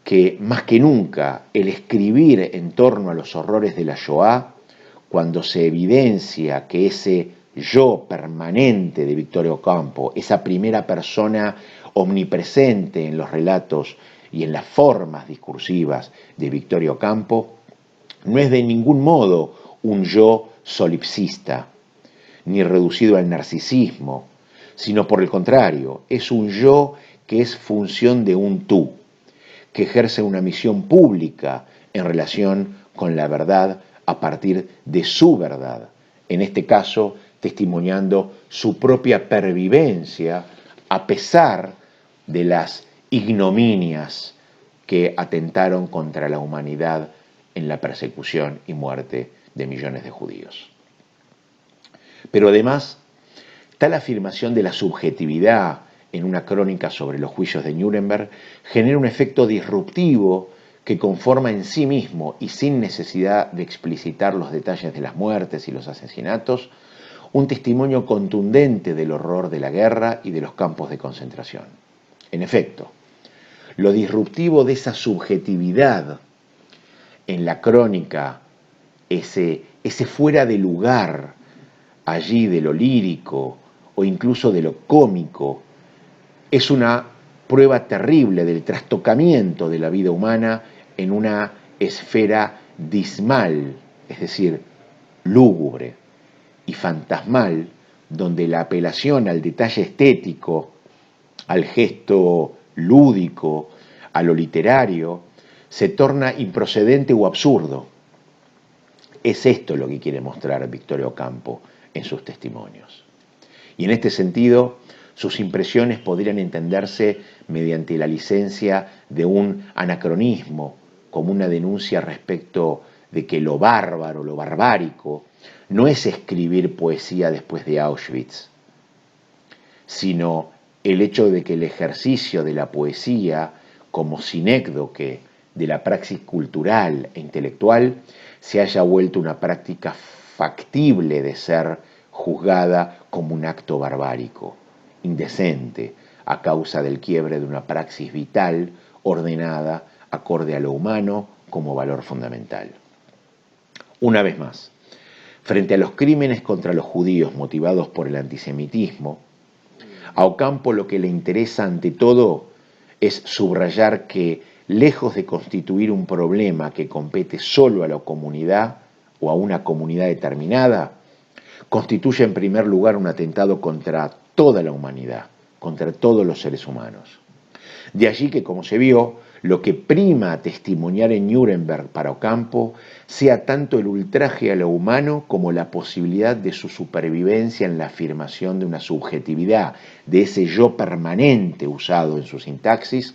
que más que nunca el escribir en torno a los horrores de la Shoah, cuando se evidencia que ese yo permanente de Victoria Ocampo, esa primera persona omnipresente en los relatos y en las formas discursivas de Victoria Ocampo, no es de ningún modo un yo solipsista, ni reducido al narcisismo, sino por el contrario, es un yo que es función de un tú, que ejerce una misión pública en relación con la verdad a partir de su verdad, en este caso testimoniando su propia pervivencia a pesar de las ignominias que atentaron contra la humanidad en la persecución y muerte de millones de judíos. Pero además, tal afirmación de la subjetividad en una crónica sobre los juicios de Nuremberg genera un efecto disruptivo que conforma en sí mismo y sin necesidad de explicitar los detalles de las muertes y los asesinatos, un testimonio contundente del horror de la guerra y de los campos de concentración. En efecto, lo disruptivo de esa subjetividad en la crónica, ese fuera de lugar allí de lo lírico o incluso de lo cómico, es una prueba terrible del trastocamiento de la vida humana en una esfera dismal, es decir, lúgubre y fantasmal, donde la apelación al detalle estético, al gesto lúdico, a lo literario, se torna improcedente o absurdo. Es esto lo que quiere mostrar Victoria Ocampo en sus testimonios. Y en este sentido, sus impresiones podrían entenderse mediante la licencia de un anacronismo, como una denuncia respecto de que lo bárbaro, lo barbárico, no es escribir poesía después de Auschwitz, sino el hecho de que el ejercicio de la poesía como sinécdoque de la praxis cultural e intelectual se haya vuelto una práctica factible de ser juzgada como un acto barbárico, indecente, a causa del quiebre de una praxis vital ordenada acorde a lo humano como valor fundamental. Una vez más, frente a los crímenes contra los judíos motivados por el antisemitismo, a Ocampo lo que le interesa ante todo es subrayar que, lejos de constituir un problema que compete solo a la comunidad o a una comunidad determinada, constituye en primer lugar un atentado contra toda la humanidad, contra todos los seres humanos. De allí que, como se vio, lo que prima a testimoniar en Nuremberg para Ocampo sea tanto el ultraje a lo humano como la posibilidad de su supervivencia en la afirmación de una subjetividad, de ese yo permanente usado en su sintaxis,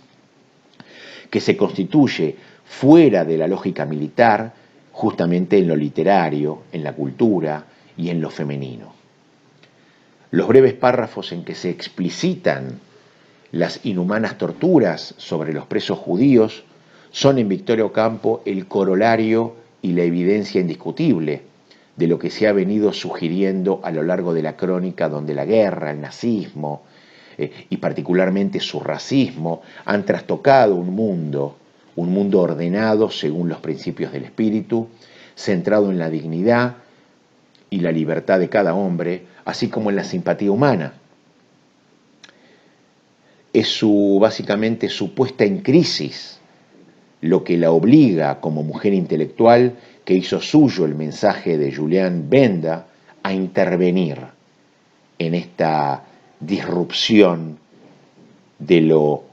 que se constituye fuera de la lógica militar, justamente en lo literario, en la cultura y en lo femenino. Los breves párrafos en que se explicitan las inhumanas torturas sobre los presos judíos son en Victoria Ocampo el corolario y la evidencia indiscutible de lo que se ha venido sugiriendo a lo largo de la crónica, donde la guerra, el nazismo y particularmente su racismo han trastocado un mundo ordenado según los principios del espíritu, centrado en la dignidad y la libertad de cada hombre, así como en la simpatía humana. Es básicamente su puesta en crisis lo que la obliga como mujer intelectual que hizo suyo el mensaje de Julián Benda a intervenir en esta disrupción de lo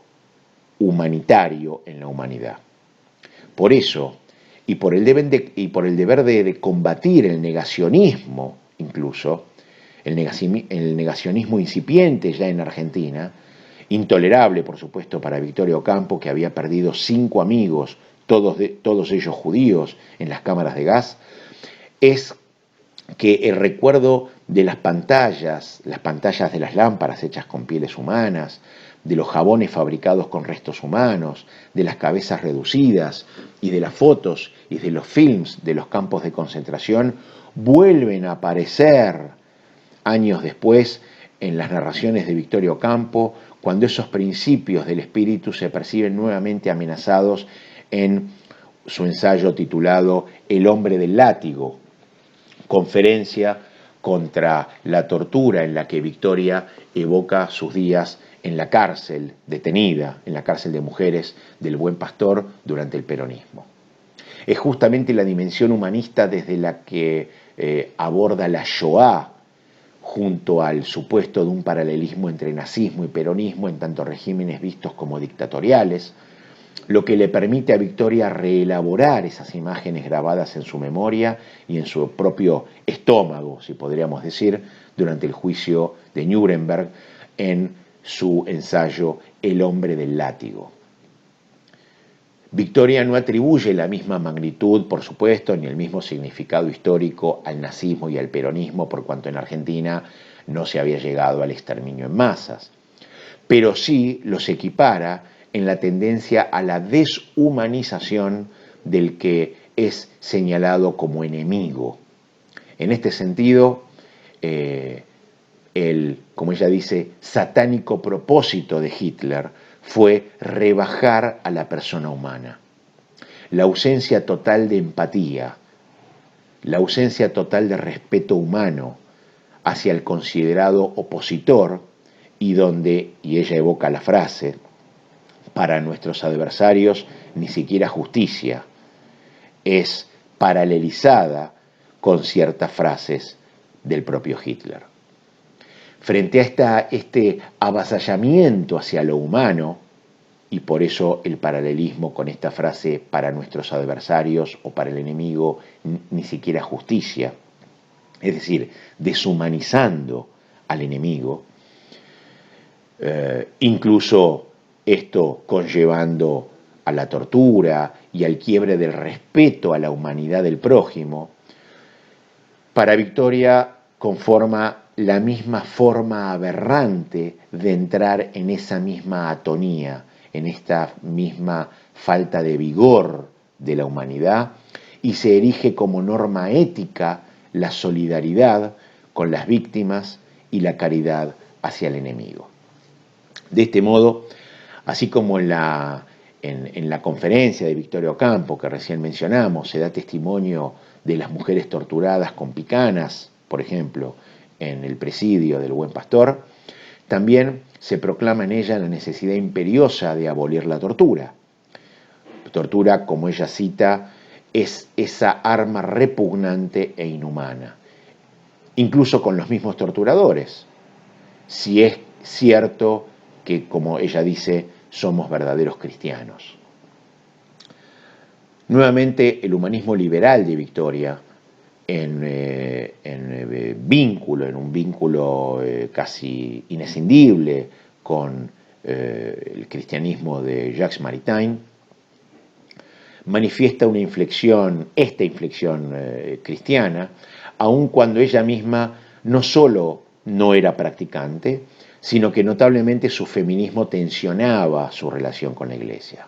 humanitario en la humanidad. Por eso, y por el deber de combatir el negacionismo, incluso, el negacionismo incipiente ya en Argentina, intolerable, por supuesto, para Victoria Ocampo, que había perdido 5 amigos, todos ellos judíos, en las cámaras de gas, es que el recuerdo de las pantallas de las lámparas hechas con pieles humanas, de los jabones fabricados con restos humanos, de las cabezas reducidas y de las fotos y de los films de los campos de concentración, vuelven a aparecer años después en las narraciones de Victoria Ocampo, cuando esos principios del espíritu se perciben nuevamente amenazados en su ensayo titulado El hombre del látigo, conferencia contra la tortura en la que Victoria evoca sus días en la cárcel, detenida, en la cárcel de mujeres del Buen Pastor durante el peronismo. Es justamente la dimensión humanista desde la que aborda la Shoah, junto al supuesto de un paralelismo entre nazismo y peronismo en tanto regímenes vistos como dictatoriales, lo que le permite a Victoria reelaborar esas imágenes grabadas en su memoria y en su propio estómago, si podríamos decir, durante el juicio de Nuremberg en su ensayo El hombre del látigo. Victoria no atribuye la misma magnitud, por supuesto, ni el mismo significado histórico al nazismo y al peronismo, por cuanto en Argentina no se había llegado al exterminio en masas, pero sí los equipara en la tendencia a la deshumanización del que es señalado como enemigo. En este sentido, el, como ella dice, satánico propósito de Hitler fue rebajar a la persona humana. La ausencia total de empatía, la ausencia total de respeto humano hacia el considerado opositor, y donde, y ella evoca la frase, para nuestros adversarios ni siquiera justicia, es paralelizada con ciertas frases del propio Hitler. Frente a este avasallamiento hacia lo humano, y por eso el paralelismo con esta frase para nuestros adversarios o para el enemigo ni siquiera justicia, es decir, deshumanizando al enemigo, incluso esto conllevando a la tortura y al quiebre del respeto a la humanidad del prójimo, para Victoria conforma la misma forma aberrante de entrar en esa misma atonía, en esta misma falta de vigor de la humanidad, y se erige como norma ética la solidaridad con las víctimas y la caridad hacia el enemigo. De este modo, así como en la conferencia de Victoria Ocampo que recién mencionamos, se da testimonio de las mujeres torturadas con picanas, por ejemplo, en el presidio del Buen Pastor, también se proclama en ella la necesidad imperiosa de abolir la tortura. Tortura, como ella cita, es esa arma repugnante e inhumana, incluso con los mismos torturadores, si es cierto que, como ella dice, somos verdaderos cristianos. Nuevamente, el humanismo liberal de Victoria, en un vínculo casi inescindible con el cristianismo de Jacques Maritain, manifiesta esta inflexión cristiana, aun cuando ella misma no solo no era practicante, sino que notablemente su feminismo tensionaba su relación con la Iglesia.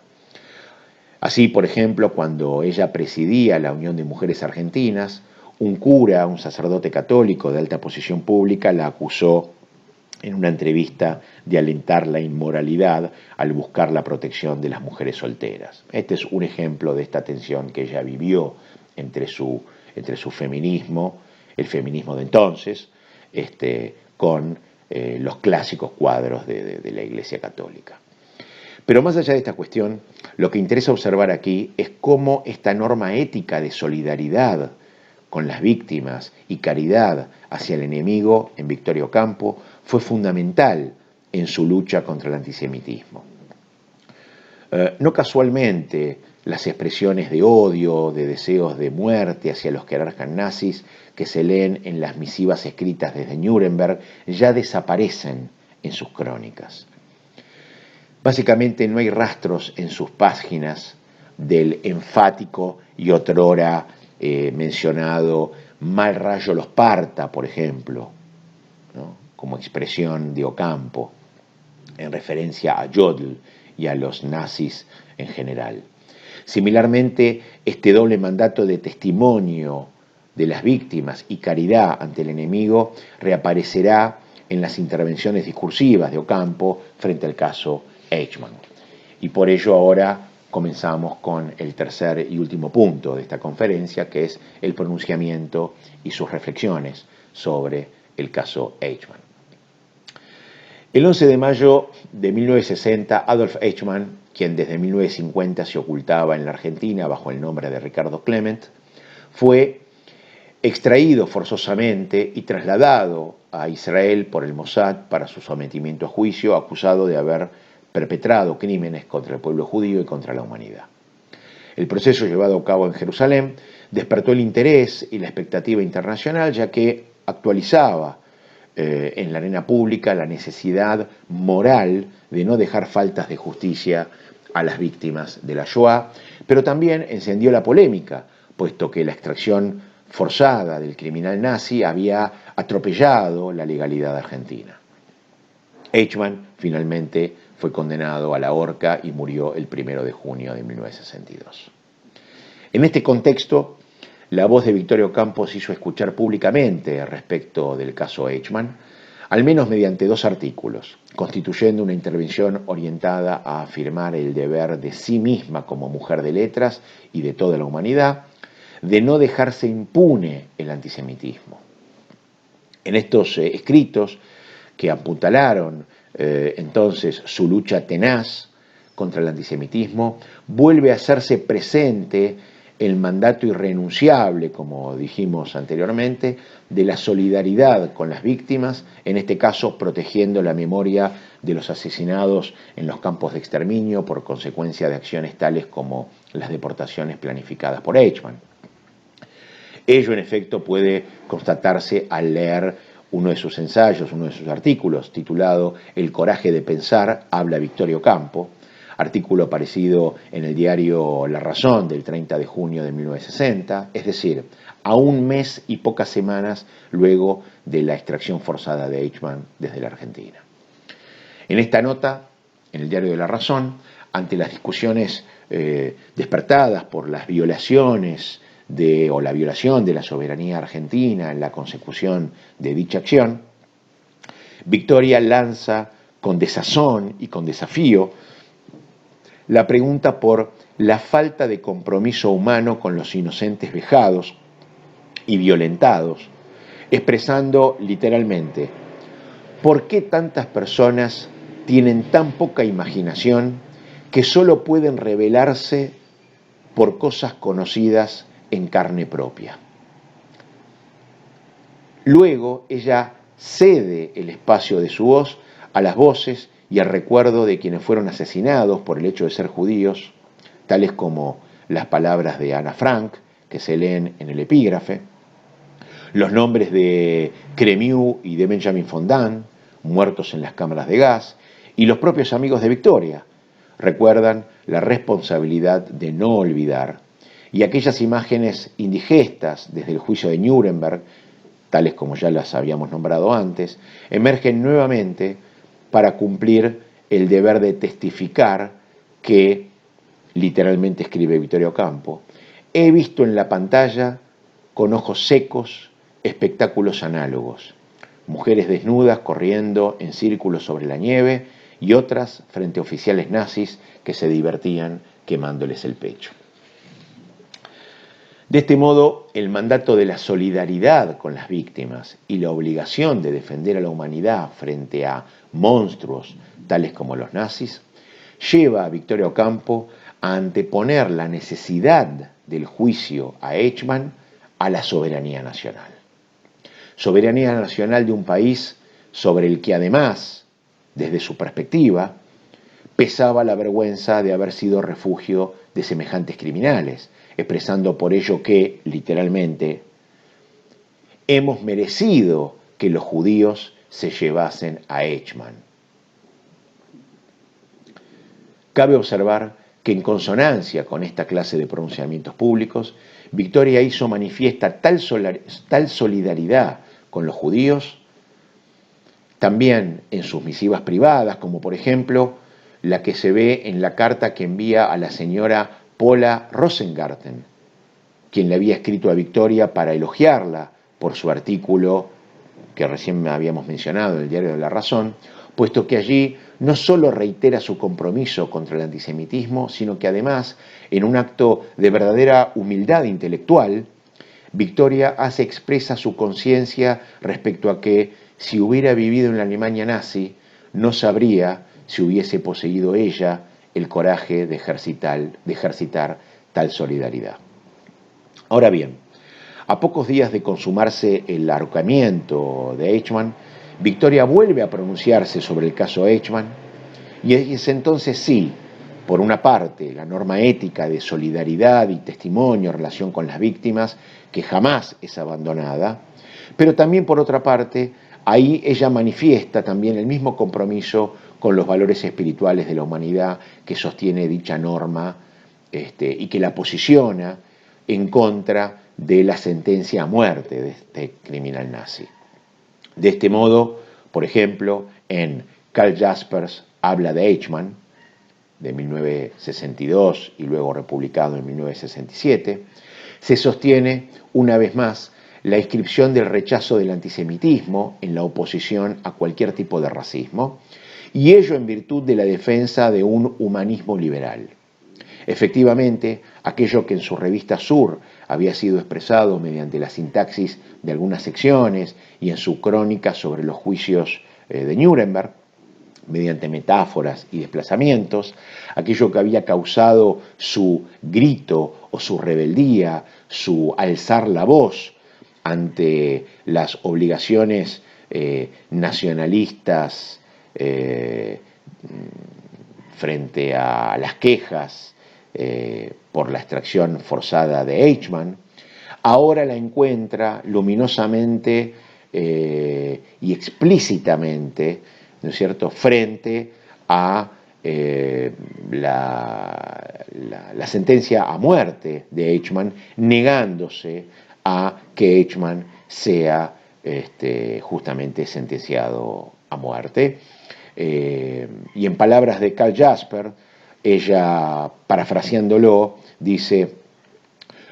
Así, por ejemplo, cuando ella presidía la Unión de Mujeres Argentinas, un cura, un sacerdote católico de alta posición pública, la acusó en una entrevista de alentar la inmoralidad al buscar la protección de las mujeres solteras. Este es un ejemplo de esta tensión que ella vivió entre su feminismo, el feminismo de entonces, con los clásicos cuadros de la Iglesia Católica. Pero más allá de esta cuestión, lo que interesa observar aquí es cómo esta norma ética de solidaridad con las víctimas y caridad hacia el enemigo en Victoria Ocampo fue fundamental en su lucha contra el antisemitismo. No casualmente, las expresiones de odio, de deseos de muerte hacia los que jerarcas nazis que se leen en las misivas escritas desde Nuremberg ya desaparecen en sus crónicas. Básicamente no hay rastros en sus páginas del enfático y otrora mencionado mal rayo los parta, por ejemplo, ¿no?, como expresión de Ocampo, en referencia a Jodl y a los nazis en general. Similarmente, este doble mandato de testimonio de las víctimas y caridad ante el enemigo reaparecerá en las intervenciones discursivas de Ocampo frente al caso Eichmann. Y por ello ahora comenzamos con el tercer y último punto de esta conferencia, que es el pronunciamiento y sus reflexiones sobre el caso Eichmann. El 11 de mayo de 1960, Adolf Eichmann, quien desde 1950 se ocultaba en la Argentina bajo el nombre de Ricardo Klement, fue extraído forzosamente y trasladado a Israel por el Mossad para su sometimiento a juicio, acusado de haber perpetrado crímenes contra el pueblo judío y contra la humanidad. El proceso llevado a cabo en Jerusalén despertó el interés y la expectativa internacional, ya que actualizaba en la arena pública la necesidad moral de no dejar faltas de justicia a las víctimas de la Shoah, pero también encendió la polémica, puesto que la extracción forzada del criminal nazi había atropellado la legalidad argentina. Eichmann finalmente fue condenado a la horca y murió el 1 de junio de 1962. En este contexto, la voz de Victoria Ocampo se hizo escuchar públicamente respecto del caso Eichmann, al menos mediante 2 artículos, constituyendo una intervención orientada a afirmar el deber de sí misma como mujer de letras y de toda la humanidad, de no dejarse impune el antisemitismo. En estos escritos, que apuntalaron entonces su lucha tenaz contra el antisemitismo, vuelve a hacerse presente el mandato irrenunciable, como dijimos anteriormente, de la solidaridad con las víctimas, en este caso protegiendo la memoria de los asesinados en los campos de exterminio por consecuencia de acciones tales como las deportaciones planificadas por Eichmann. Ello, en efecto, puede constatarse al leer uno de sus ensayos, uno de sus artículos, titulado El coraje de pensar, habla Victoria Ocampo, artículo aparecido en el diario La Razón del 30 de junio de 1960, es decir, a un mes y pocas semanas luego de la extracción forzada de Eichmann desde la Argentina. En esta nota, en el diario de La Razón, ante las discusiones despertadas por las violaciones o la violación de la soberanía argentina en la consecución de dicha acción, Victoria lanza con desazón y con desafío la pregunta por la falta de compromiso humano con los inocentes vejados y violentados, expresando literalmente: ¿por qué tantas personas tienen tan poca imaginación que solo pueden rebelarse por cosas conocidas en carne propia? Luego ella cede el espacio de su voz a las voces y al recuerdo de quienes fueron asesinados por el hecho de ser judíos, tales como las palabras de Ana Frank, que se leen en el epígrafe, los nombres de Cremieux y de Benjamin Fondan, muertos en las cámaras de gas, y los propios amigos de Victoria recuerdan la responsabilidad de no olvidar, y aquellas imágenes indigestas desde el juicio de Nuremberg, tales como ya las habíamos nombrado antes, emergen nuevamente para cumplir el deber de testificar que, literalmente escribe Victoria Ocampo, he visto en la pantalla con ojos secos espectáculos análogos, mujeres desnudas corriendo en círculos sobre la nieve y otras frente a oficiales nazis que se divertían quemándoles el pecho. De este modo, el mandato de la solidaridad con las víctimas y la obligación de defender a la humanidad frente a monstruos tales como los nazis, lleva a Victoria Ocampo a anteponer la necesidad del juicio a Eichmann a la soberanía nacional. Soberanía nacional de un país sobre el que además, desde su perspectiva, pesaba la vergüenza de haber sido refugio de semejantes criminales, expresando por ello que, literalmente, hemos merecido que los judíos se llevasen a Eichmann. Cabe observar que en consonancia con esta clase de pronunciamientos públicos, Victoria hizo manifiesta tal solidaridad con los judíos, también en sus misivas privadas, como por ejemplo la que se ve en la carta que envía a la señora Paula Rosengarten, quien le había escrito a Victoria para elogiarla por su artículo que recién habíamos mencionado en el diario de La Razón, puesto que allí no solo reitera su compromiso contra el antisemitismo, sino que además, en un acto de verdadera humildad intelectual, Victoria hace expresa su conciencia respecto a que, si hubiera vivido en la Alemania nazi, no sabría si hubiese poseído ella el coraje de ejercitar tal solidaridad. Ahora bien, A pocos días de consumarse el ahorcamiento de Eichmann, Victoria vuelve a pronunciarse sobre el caso Eichmann, y es entonces sí, por una parte, la norma ética de solidaridad y testimonio en relación con las víctimas, que jamás es abandonada, pero también por otra parte, ahí ella manifiesta también el mismo compromiso con los valores espirituales de la humanidad que sostiene dicha norma, y que la posiciona en contra de la sentencia a muerte de este criminal nazi. De este modo, por ejemplo, en Karl Jaspers habla de Eichmann, de 1962 y luego republicado en 1967, se sostiene una vez más la inscripción del rechazo del antisemitismo en la oposición a cualquier tipo de racismo, y ello en virtud de la defensa de un humanismo liberal. Efectivamente, aquello que en su revista Sur había sido expresado mediante la sintaxis de algunas secciones y en su crónica sobre los juicios de Nuremberg, mediante metáforas y desplazamientos, aquello que había causado su grito o su rebeldía, su alzar la voz ante las obligaciones nacionalistas frente a las quejas por la extracción forzada de Eichmann, ahora la encuentra luminosamente y explícitamente, ¿no es cierto?, frente a la sentencia a muerte de Eichmann, negándose a que Eichmann sea justamente sentenciado a muerte. Y en palabras de Karl Jasper, ella, parafraseándolo, dice: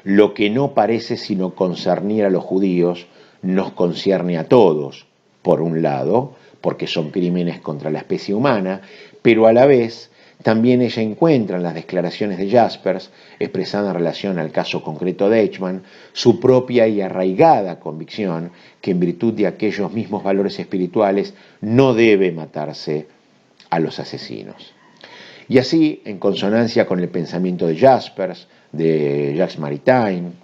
lo que no parece sino concernir a los judíos nos concierne a todos, por un lado, porque son crímenes contra la especie humana, pero a la vez también ella encuentra en las declaraciones de Jaspers, expresada en relación al caso concreto de Eichmann, su propia y arraigada convicción que en virtud de aquellos mismos valores espirituales no debe matarse a los asesinos. Y así, en consonancia con el pensamiento de Jaspers, de Jacques Maritain,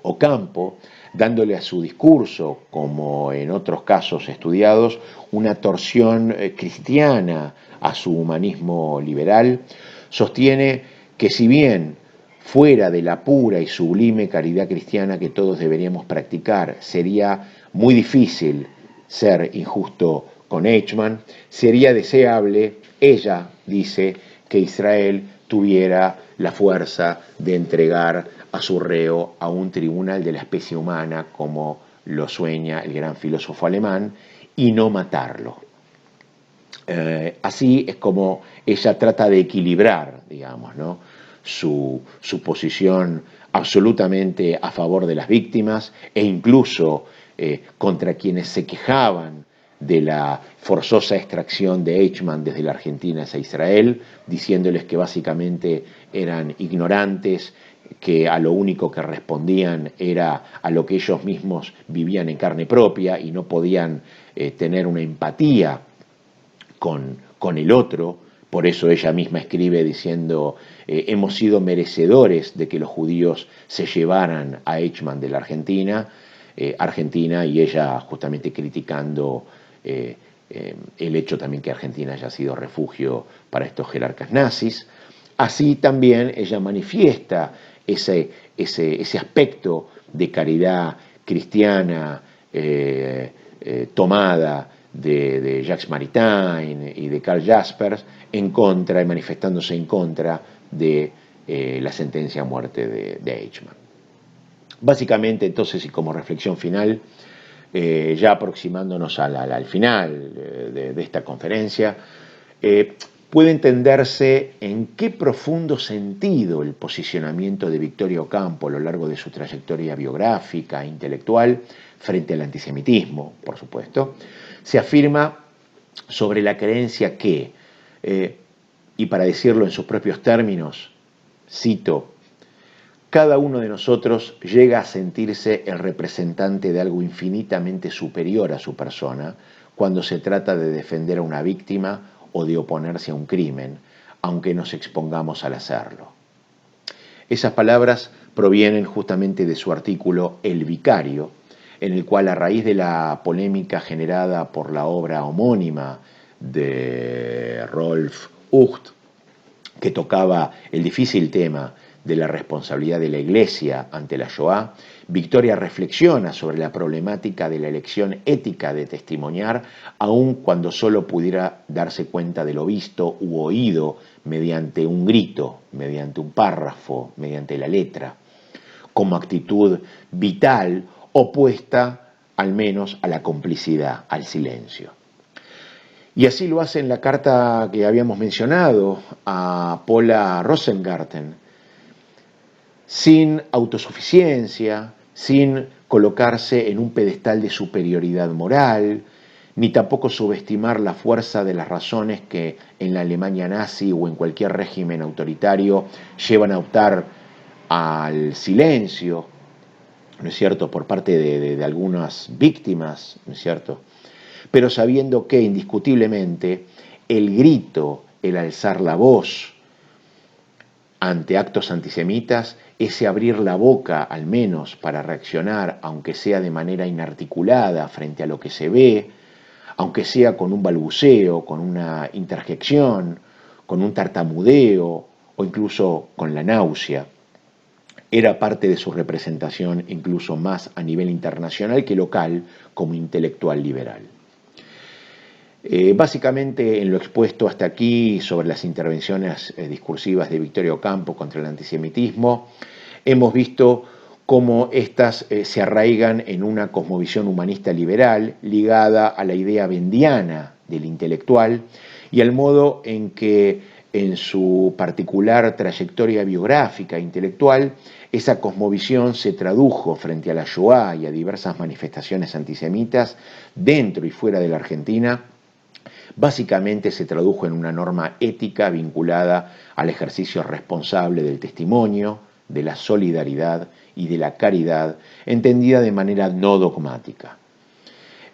Ocampo, dándole a su discurso, como en otros casos estudiados, una torsión cristiana a su humanismo liberal, sostiene que si bien fuera de la pura y sublime caridad cristiana que todos deberíamos practicar, sería muy difícil ser injusto con Eichmann, sería deseable, ella dice, que Israel tuviera la fuerza de entregar a su reo a un tribunal de la especie humana, como lo sueña el gran filósofo alemán, y no matarlo. Así es como ella trata de equilibrar, digamos, ¿no?, su posición absolutamente a favor de las víctimas e incluso contra quienes se quejaban de la forzosa extracción de Eichmann desde la Argentina hacia Israel, diciéndoles que básicamente eran ignorantes, que a lo único que respondían era a lo que ellos mismos vivían en carne propia y no podían tener una empatía con el otro. Por eso ella misma escribe diciendo: hemos sido merecedores de que los judíos se llevaran a Eichmann de la Argentina, y ella justamente criticando el hecho también que Argentina haya sido refugio para estos jerarcas nazis. Así también ella manifiesta ese aspecto de caridad cristiana tomada de Jacques Maritain y de Karl Jaspers, en contra, y manifestándose en contra de la sentencia a muerte de Eichmann. Básicamente, entonces, y como reflexión final, ya aproximándonos al final de esta conferencia, puede entenderse en qué profundo sentido el posicionamiento de Victoria Ocampo a lo largo de su trayectoria biográfica e intelectual frente al antisemitismo, por supuesto, se afirma sobre la creencia que, y para decirlo en sus propios términos, cito: cada uno de nosotros llega a sentirse el representante de algo infinitamente superior a su persona cuando se trata de defender a una víctima o de oponerse a un crimen, aunque nos expongamos al hacerlo. Esas palabras provienen justamente de su artículo El Vicario, en el cual, a raíz de la polémica generada por la obra homónima de Rolf Ucht, que tocaba el difícil tema de la responsabilidad de la Iglesia ante la Shoah, Victoria reflexiona sobre la problemática de la elección ética de testimoniar, aun cuando solo pudiera darse cuenta de lo visto u oído mediante un grito, mediante un párrafo, mediante la letra, como actitud vital opuesta al menos a la complicidad, al silencio. Y así lo hace en la carta que habíamos mencionado a Paula Rosengarten, sin autosuficiencia, sin colocarse en un pedestal de superioridad moral, ni tampoco subestimar la fuerza de las razones que en la Alemania nazi o en cualquier régimen autoritario llevan a optar al silencio, ¿no es cierto?, por parte de algunas víctimas, ¿no es cierto?, pero sabiendo que indiscutiblemente el grito, el alzar la voz ante actos antisemitas, ese abrir la boca al menos para reaccionar, aunque sea de manera inarticulada frente a lo que se ve, aunque sea con un balbuceo, con una interjección, con un tartamudeo o incluso con la náusea, era parte de su representación incluso más a nivel internacional que local como intelectual liberal. Básicamente, en lo expuesto hasta aquí sobre las intervenciones discursivas de Victoria Ocampo contra el antisemitismo, hemos visto cómo éstas se arraigan en una cosmovisión humanista liberal ligada a la idea bendiana del intelectual y al modo en que en su particular trayectoria biográfica e intelectual esa cosmovisión se tradujo frente a la Shoah y a diversas manifestaciones antisemitas dentro y fuera de la Argentina. Básicamente se tradujo en una norma ética vinculada al ejercicio responsable del testimonio, de la solidaridad y de la caridad, entendida de manera no dogmática.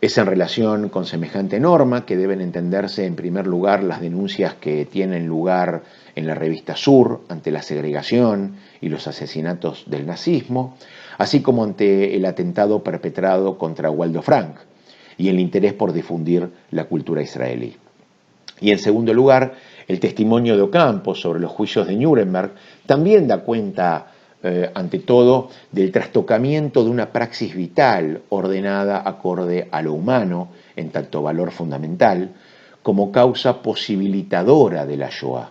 Es en relación con semejante norma que deben entenderse en primer lugar las denuncias que tienen lugar en la revista Sur ante la segregación y los asesinatos del nazismo, así como ante el atentado perpetrado contra Waldo Frank y el interés por difundir la cultura israelí. Y en segundo lugar, el testimonio de Ocampo sobre los juicios de Nuremberg también da cuenta, ante todo, del trastocamiento de una praxis vital ordenada acorde a lo humano, en tanto valor fundamental, como causa posibilitadora de la Shoah.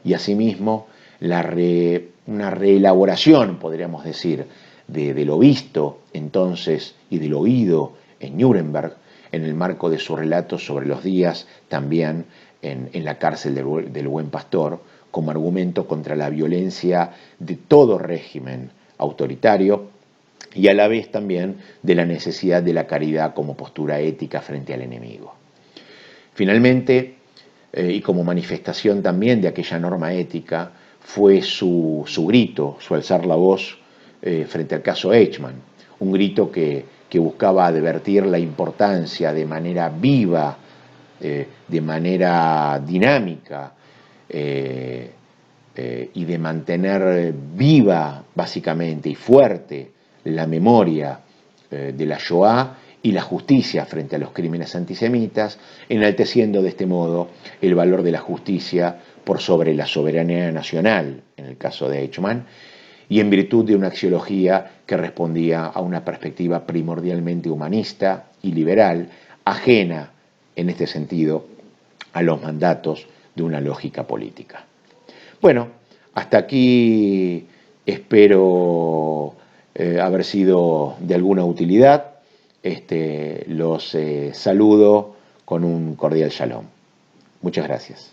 Y asimismo, una reelaboración, podríamos decir, de lo visto entonces y de lo oído en Nuremberg, en el marco de su relato sobre los días también en la cárcel del Buen Pastor, como argumento contra la violencia de todo régimen autoritario y a la vez también de la necesidad de la caridad como postura ética frente al enemigo. Finalmente, y como manifestación también de aquella norma ética, fue su grito, su alzar la voz frente al caso Eichmann, un grito que buscaba advertir la importancia de manera viva, de manera dinámica y de mantener viva básicamente y fuerte la memoria de la Shoah y la justicia frente a los crímenes antisemitas, enalteciendo de este modo el valor de la justicia por sobre la soberanía nacional, en el caso de Eichmann, y en virtud de una axiología que respondía a una perspectiva primordialmente humanista y liberal, ajena, en este sentido, a los mandatos de una lógica política. Bueno, hasta aquí espero haber sido de alguna utilidad. Los saludo con un cordial shalom. Muchas gracias.